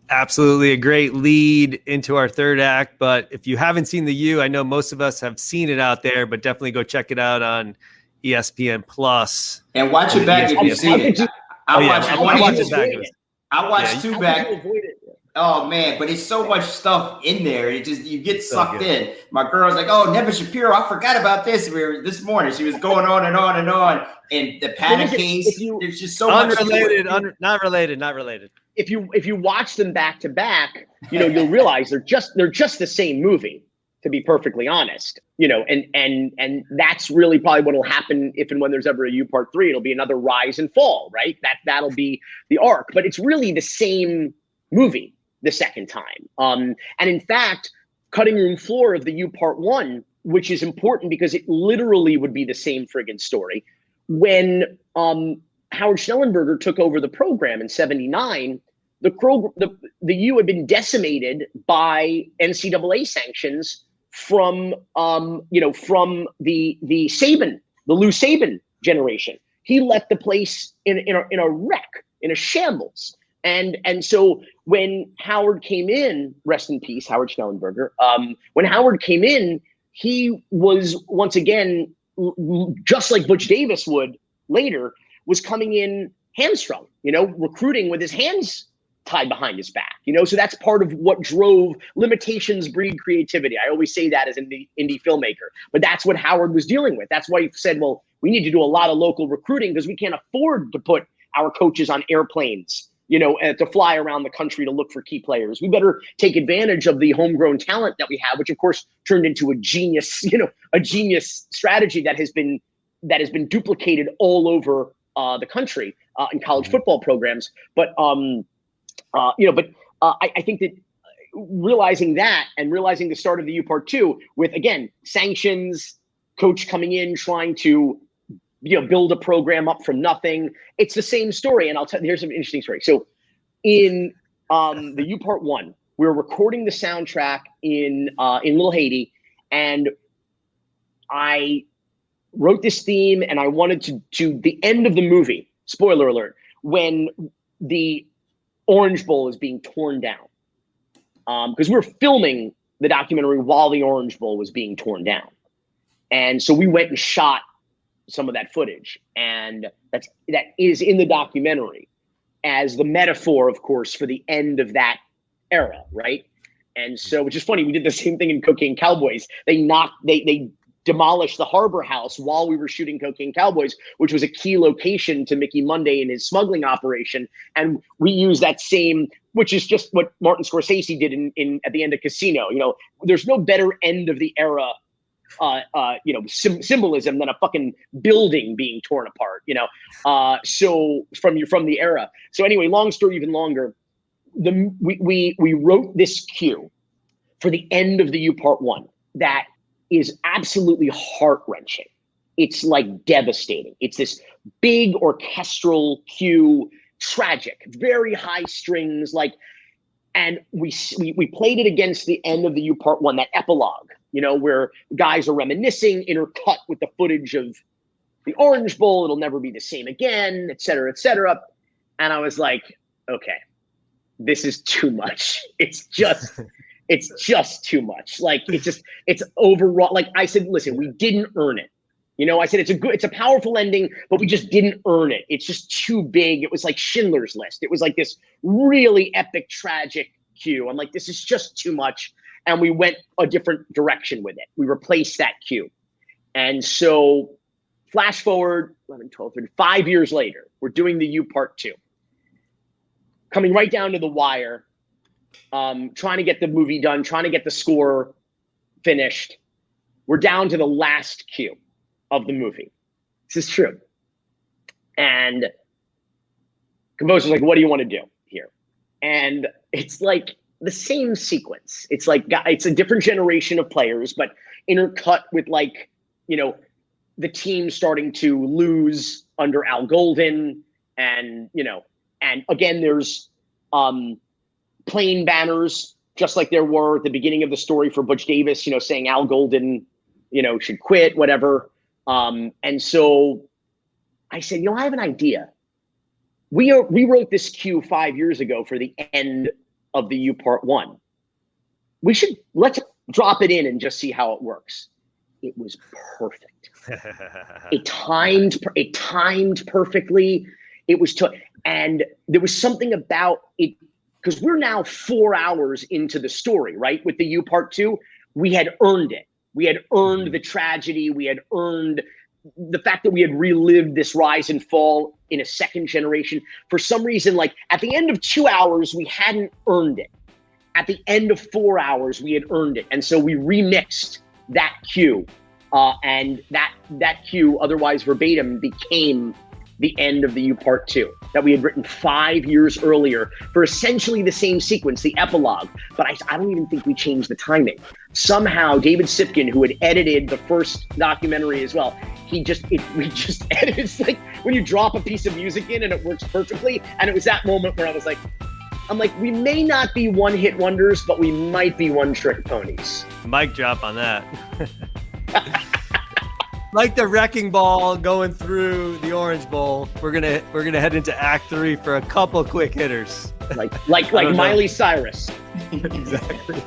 Absolutely a great lead into our 3rd act. But if you haven't seen The U, I know most of us have seen it out there, but definitely go check it out on ESPN Plus. And watch it back if you've seen it. I watch it back. I watched 2 back. Oh man, but it's so much stuff in there. You get sucked in. My girl's like, "Oh, Nevin Shapiro, I forgot about this." This morning, she was going on and on and on. And the Paddock case, there's just so much. Not related. If you watch them back to back, you'll realize they're just the same movie. To be perfectly honest, and that's really probably what will happen if and when there's ever a U Part 3. It'll be another rise and fall, right? That'll be the arc, but it's really the same movie the second time. And in fact, cutting room floor of the U Part 1, which is important because it literally would be the same friggin' story. When Howard Schnellenberger took over the program in '79, the U had been decimated by NCAA sanctions from the Lou Saban generation. He left the place in a wreck, in a shambles. And so when Howard came in, rest in peace, Howard Schnellenberger, when Howard came in, he was once again, just like Butch Davis would later, was coming in hamstrung, recruiting with his hands tied behind his back, so that's part of what drove limitations breed creativity. I always say that as an indie filmmaker, but that's what Howard was dealing with. That's why he said, well, we need to do a lot of local recruiting because we can't afford to put our coaches on airplanes, to fly around the country to look for key players. We better take advantage of the homegrown talent that we have, which of course turned into a genius strategy that has been duplicated all over the country in college football programs. But I think that realizing that and realizing the start of the U Part 2 with, again, sanctions, coach coming in, trying to, build a program up from nothing. It's the same story. And I'll tell you, here's an interesting story. So in the U Part 1, we were recording the soundtrack in Little Haiti, and I wrote this theme, and I wanted to the end of the movie, spoiler alert, when the Orange Bowl is being torn down. Because we were filming the documentary while the Orange Bowl was being torn down. And so we went and shot some of that footage. And that is in the documentary as the metaphor, of course, for the end of that era, right? And so, which is funny, we did the same thing in Cocaine Cowboys. They demolished the Harbor House while we were shooting Cocaine Cowboys, which was a key location to Mickey Monday and his smuggling operation. And we used that same, which is just what Martin Scorsese did in at the end of Casino. There's no better end of the era, symbolism than a fucking building being torn apart. So from the era. So anyway, long story even longer. We wrote this cue for the end of the U Part 1 that is absolutely heart-wrenching. It's like devastating. It's this big orchestral cue, tragic, very high strings, and we played it against the end of the U Part 1, that epilogue, where guys are reminiscing, intercut with the footage of the Orange Bowl, it'll never be the same again, et cetera, et cetera. And I was like, okay, this is too much. It's just too much. It's overwrought. Like I said, listen, we didn't earn it. I said, it's a powerful ending, but we just didn't earn it. It's just too big. It was like Schindler's List. It was like this really epic, tragic cue. I'm like, this is just too much. And we went a different direction with it. We replaced that cue. And so flash forward 11, 12, 13, 5 years later, we're doing the U Part 2. Coming right down to the wire, trying to get the movie done, trying to get the score finished. We're down to the last cue of the movie. This is true. And composer's like, what do you want to do here? And it's like the same sequence. It's like, it's a different generation of players, but intercut with the team starting to lose under Al Golden. And again, there's plain banners, just like there were at the beginning of the story for Butch Davis, saying Al Golden, should quit, whatever. And so I said, I have an idea. We wrote this cue 5 years ago for the end of the U Part 1. Let's drop it in and just see how it works. It was perfect. It timed perfectly. It was and there was something about it, because we're now 4 hours into the story, right? With the U Part 2, we had earned it. We had earned the tragedy. We had earned the fact that we had relived this rise and fall in a second generation. For some reason, at the end of 2 hours, we hadn't earned it. At the end of 4 hours, we had earned it. And so we remixed that cue. And that cue, otherwise verbatim, became the end of the U Part 2 that we had written 5 years earlier for essentially the same sequence, the epilogue. But I don't even think we changed the timing. Somehow, David Sipkin, who had edited the first documentary as well, we just edited. It's like when you drop a piece of music in and it works perfectly. And it was that moment where I'm like, we may not be one-hit wonders, but we might be one-trick ponies. Mic drop on that. Like the wrecking ball going through the Orange Bowl, we're gonna head into Act 3 for a couple quick hitters. Like Miley Cyrus. Exactly.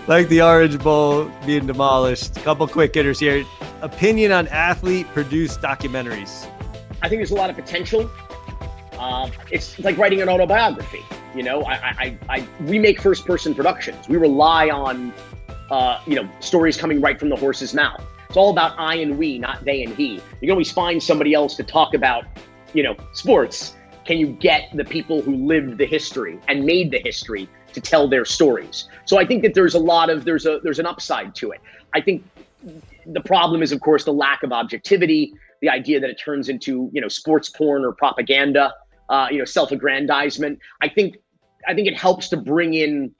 Like the Orange Bowl being demolished. Couple quick hitters here. Opinion on athlete-produced documentaries. I think there's a lot of potential. It's like writing an autobiography. We make first person productions. We rely on, stories coming right from the horse's mouth. It's all about I and we, not they and he. You can always find somebody else to talk about, sports. Can you get the people who lived the history and made the history to tell their stories? So I think that there's an upside to it. I think the problem is, of course, the lack of objectivity, the idea that it turns into, sports porn or propaganda, self-aggrandizement. I think it helps to bring in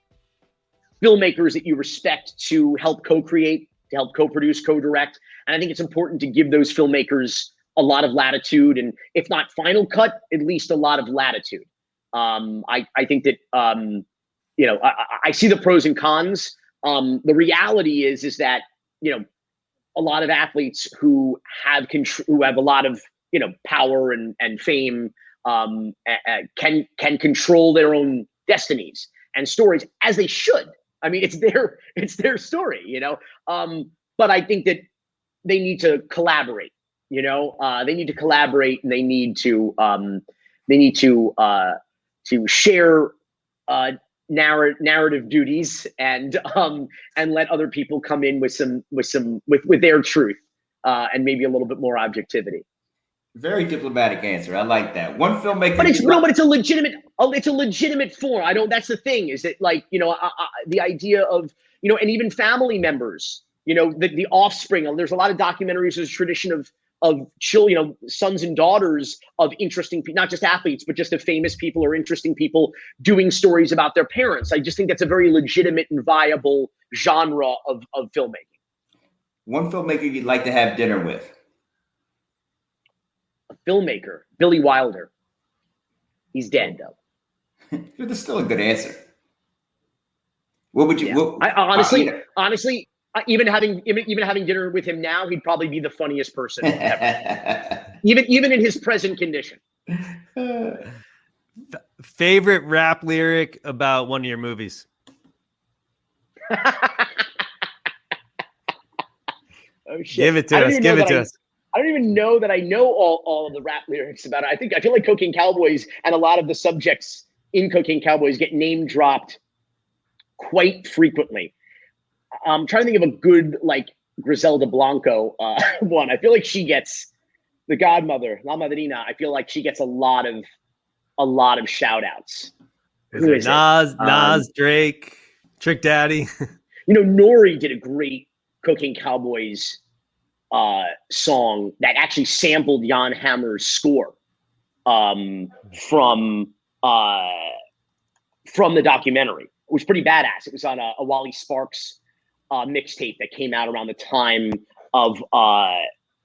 filmmakers that you respect to help co-create, to help co-produce, co-direct. And I think it's important to give those filmmakers a lot of latitude, and if not final cut, at least a lot of latitude. I think that, I see the pros and cons. The reality is that, a lot of athletes who have a lot of, power and fame can control their own destinies and stories, as they should. I mean, it's their story, but I think that they need to collaborate. They need to collaborate, and they need to share narrative duties and let other people come in with their truth and maybe a little bit more objectivity. Very diplomatic answer. I like that. One filmmaker, but it's a legitimate form. That's the thing, is that the idea of, and even family members, the offspring. There's a lot of documentaries. There's a tradition of children, sons and daughters of interesting people, not just athletes, but just of famous people or interesting people doing stories about their parents. I just think that's a very legitimate and viable genre of filmmaking. One filmmaker you'd like to have dinner with? A filmmaker, Billy Wilder. He's dead though. That's still a good answer. What would you? Yeah. What, honestly. Even having dinner with him now, he'd probably be the funniest person ever. even in his present condition. Favorite rap lyric about one of your movies? Oh shit! Give it to us. I don't even know that I know all of the rap lyrics about it. I feel like Cocaine Cowboys and a lot of the subjects in Cocaine Cowboys get name dropped quite frequently. I'm trying to think of a good, Griselda Blanco one. I feel like she gets the godmother, La Madrina. I feel like she gets a lot of shout outs. Who is Nas, Drake, Trick Daddy. Nori did a great Cocaine Cowboys song that actually sampled Jan Hammer's score from the documentary. It was pretty badass. It was on a Wally Sparks mixtape that came out around the time of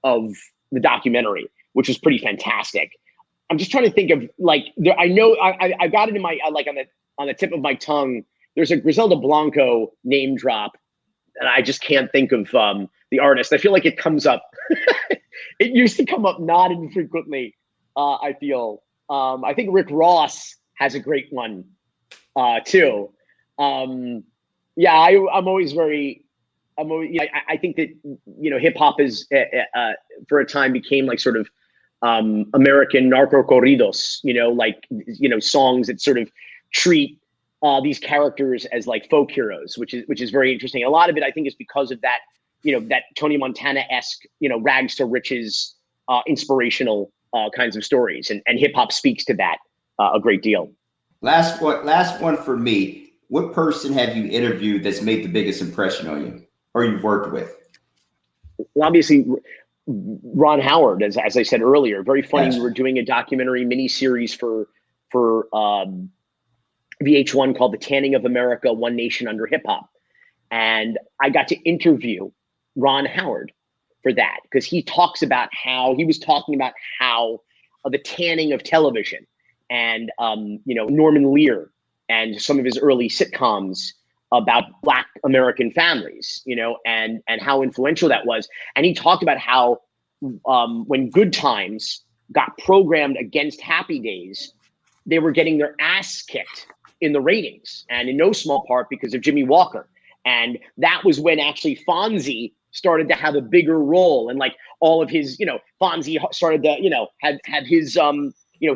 the documentary, which was pretty fantastic. I'm just trying to think of I know I got it in my on the tip of my tongue. There's a Griselda Blanco name drop, and I just can't think of the artist. I feel like it comes up. It used to come up not infrequently. I feel. I think Rick Ross has a great one too. Yeah, I'm always I think that, hip hop is for a time became sort of American narco corridos, songs that sort of treat these characters as folk heroes, which is very interesting. A lot of it, I think, is because of that, that Tony Montana-esque, rags to riches, inspirational kinds of stories, and hip hop speaks to that a great deal. Last one for me. What person have you interviewed that's made the biggest impression on you, or you've worked with? Well, obviously, Ron Howard, as I said earlier, very funny. Yes. We were doing a documentary miniseries for VH1 called "The Tanning of America: One Nation Under Hip Hop," and I got to interview Ron Howard for that because he was talking about how the tanning of television and Norman Lear and some of his early sitcoms about Black American families, and how influential that was. And he talked about how when Good Times got programmed against Happy Days, they were getting their ass kicked in the ratings, and in no small part because of Jimmy Walker. And that was when actually Fonzie started to have a bigger role, and all of his, Fonzie started to, have his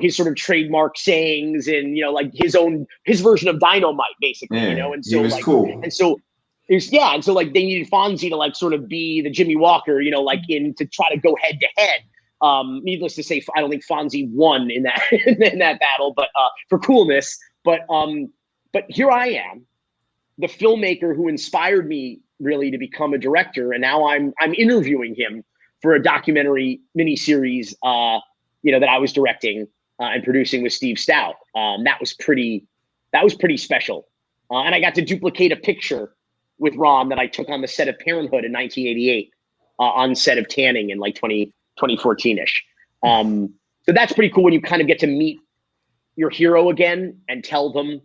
his sort of trademark sayings and, like his version of Dynamite, basically, and so he was cool. And so like they needed Fonzie to like sort of be the Jimmy Walker, to try to go head to head. Needless to say, I don't think Fonzie won in that in that battle, but for coolness. But here I am, the filmmaker who inspired me really to become a director, and now I'm interviewing him for a documentary miniseries, that I was directing and producing with Steve Stout. That was pretty special, and I got to duplicate a picture with Ron that I took on the set of Parenthood in 1988, on set of Tanning in like 2014-ish. So that's pretty cool when you kind of get to meet your hero again and tell them,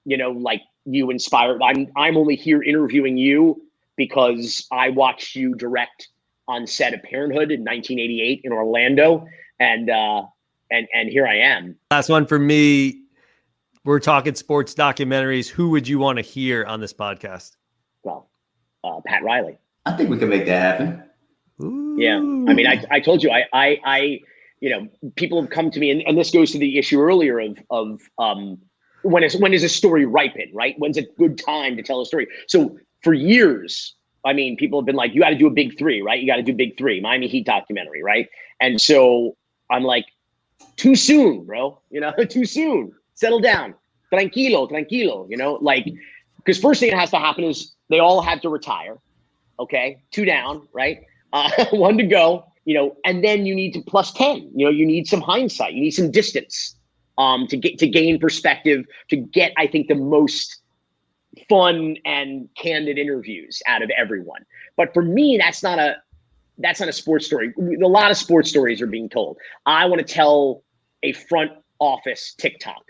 like, you inspired. I'm only here interviewing you because I watched you direct on set of Parenthood in 1988 in Orlando, and here I am. Last one for me. We're talking sports documentaries. Who would you want to hear on this podcast? Well, Pat Riley. I think we can make that happen. Ooh. Yeah, I mean, I told you, I people have come to me, and this goes to the issue earlier of when is a story ripen, right? When's a good time to tell a story? So for years, I mean, people have been like, you got to do a big three, right? You got to do big three, Miami Heat documentary, right? And so I'm like, too soon, bro. Too soon. Settle down. Tranquilo. Because first thing that has to happen is they all have to retire. Okay, 2 down, right? 1 to go. And then you need to plus 10. You need some hindsight. You need some distance. To gain perspective, to get, I think, the most fun and candid interviews out of everyone. But for me, that's not a sports story. A lot of sports stories are being told. I want to tell a front office TikTok.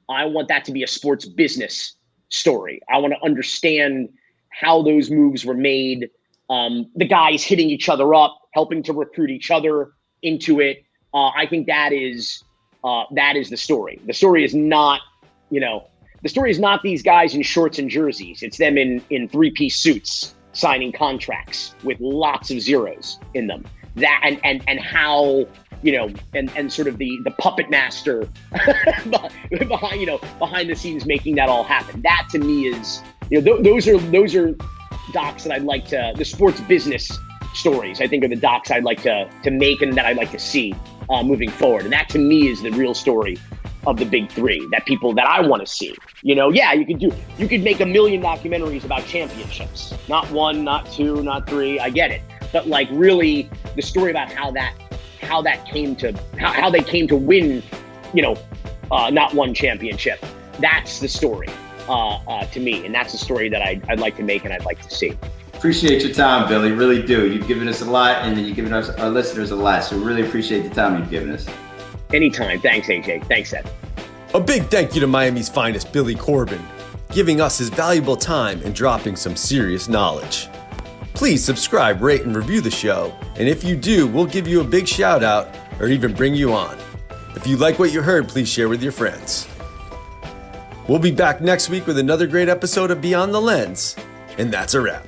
I want that to be a sports business story. I want to understand how those moves were made. The guys hitting each other up, helping to recruit each other into it. I think that is the story. The story is not, these guys in shorts and jerseys. It's them in 3-piece suits signing contracts with lots of zeros in them. That and how, and sort of the puppet master behind the scenes making that all happen. That to me is, those are docs that I'd like to, the sports business stories, I think, are the docs I'd like to make and that I'd like to see moving forward. And that to me is the real story of the big three, that I want to see. You could make 1 million documentaries about championships, not 1, not 2, not 3. I get it. But like really the story about how they came to win, not one championship. That's the story to me. And that's the story that I'd like to make and I'd like to see. Appreciate your time, Billy. Really do. You've given us a lot, and you've given us our listeners a lot. So really appreciate the time you've given us. Anytime. Thanks, AJ. Thanks, Seth. A big thank you to Miami's finest, Billy Corben, giving us his valuable time and dropping some serious knowledge. Please subscribe, rate, and review the show. And if you do, we'll give you a big shout out or even bring you on. If you like what you heard, please share with your friends. We'll be back next week with another great episode of Beyond the Lens. And that's a wrap.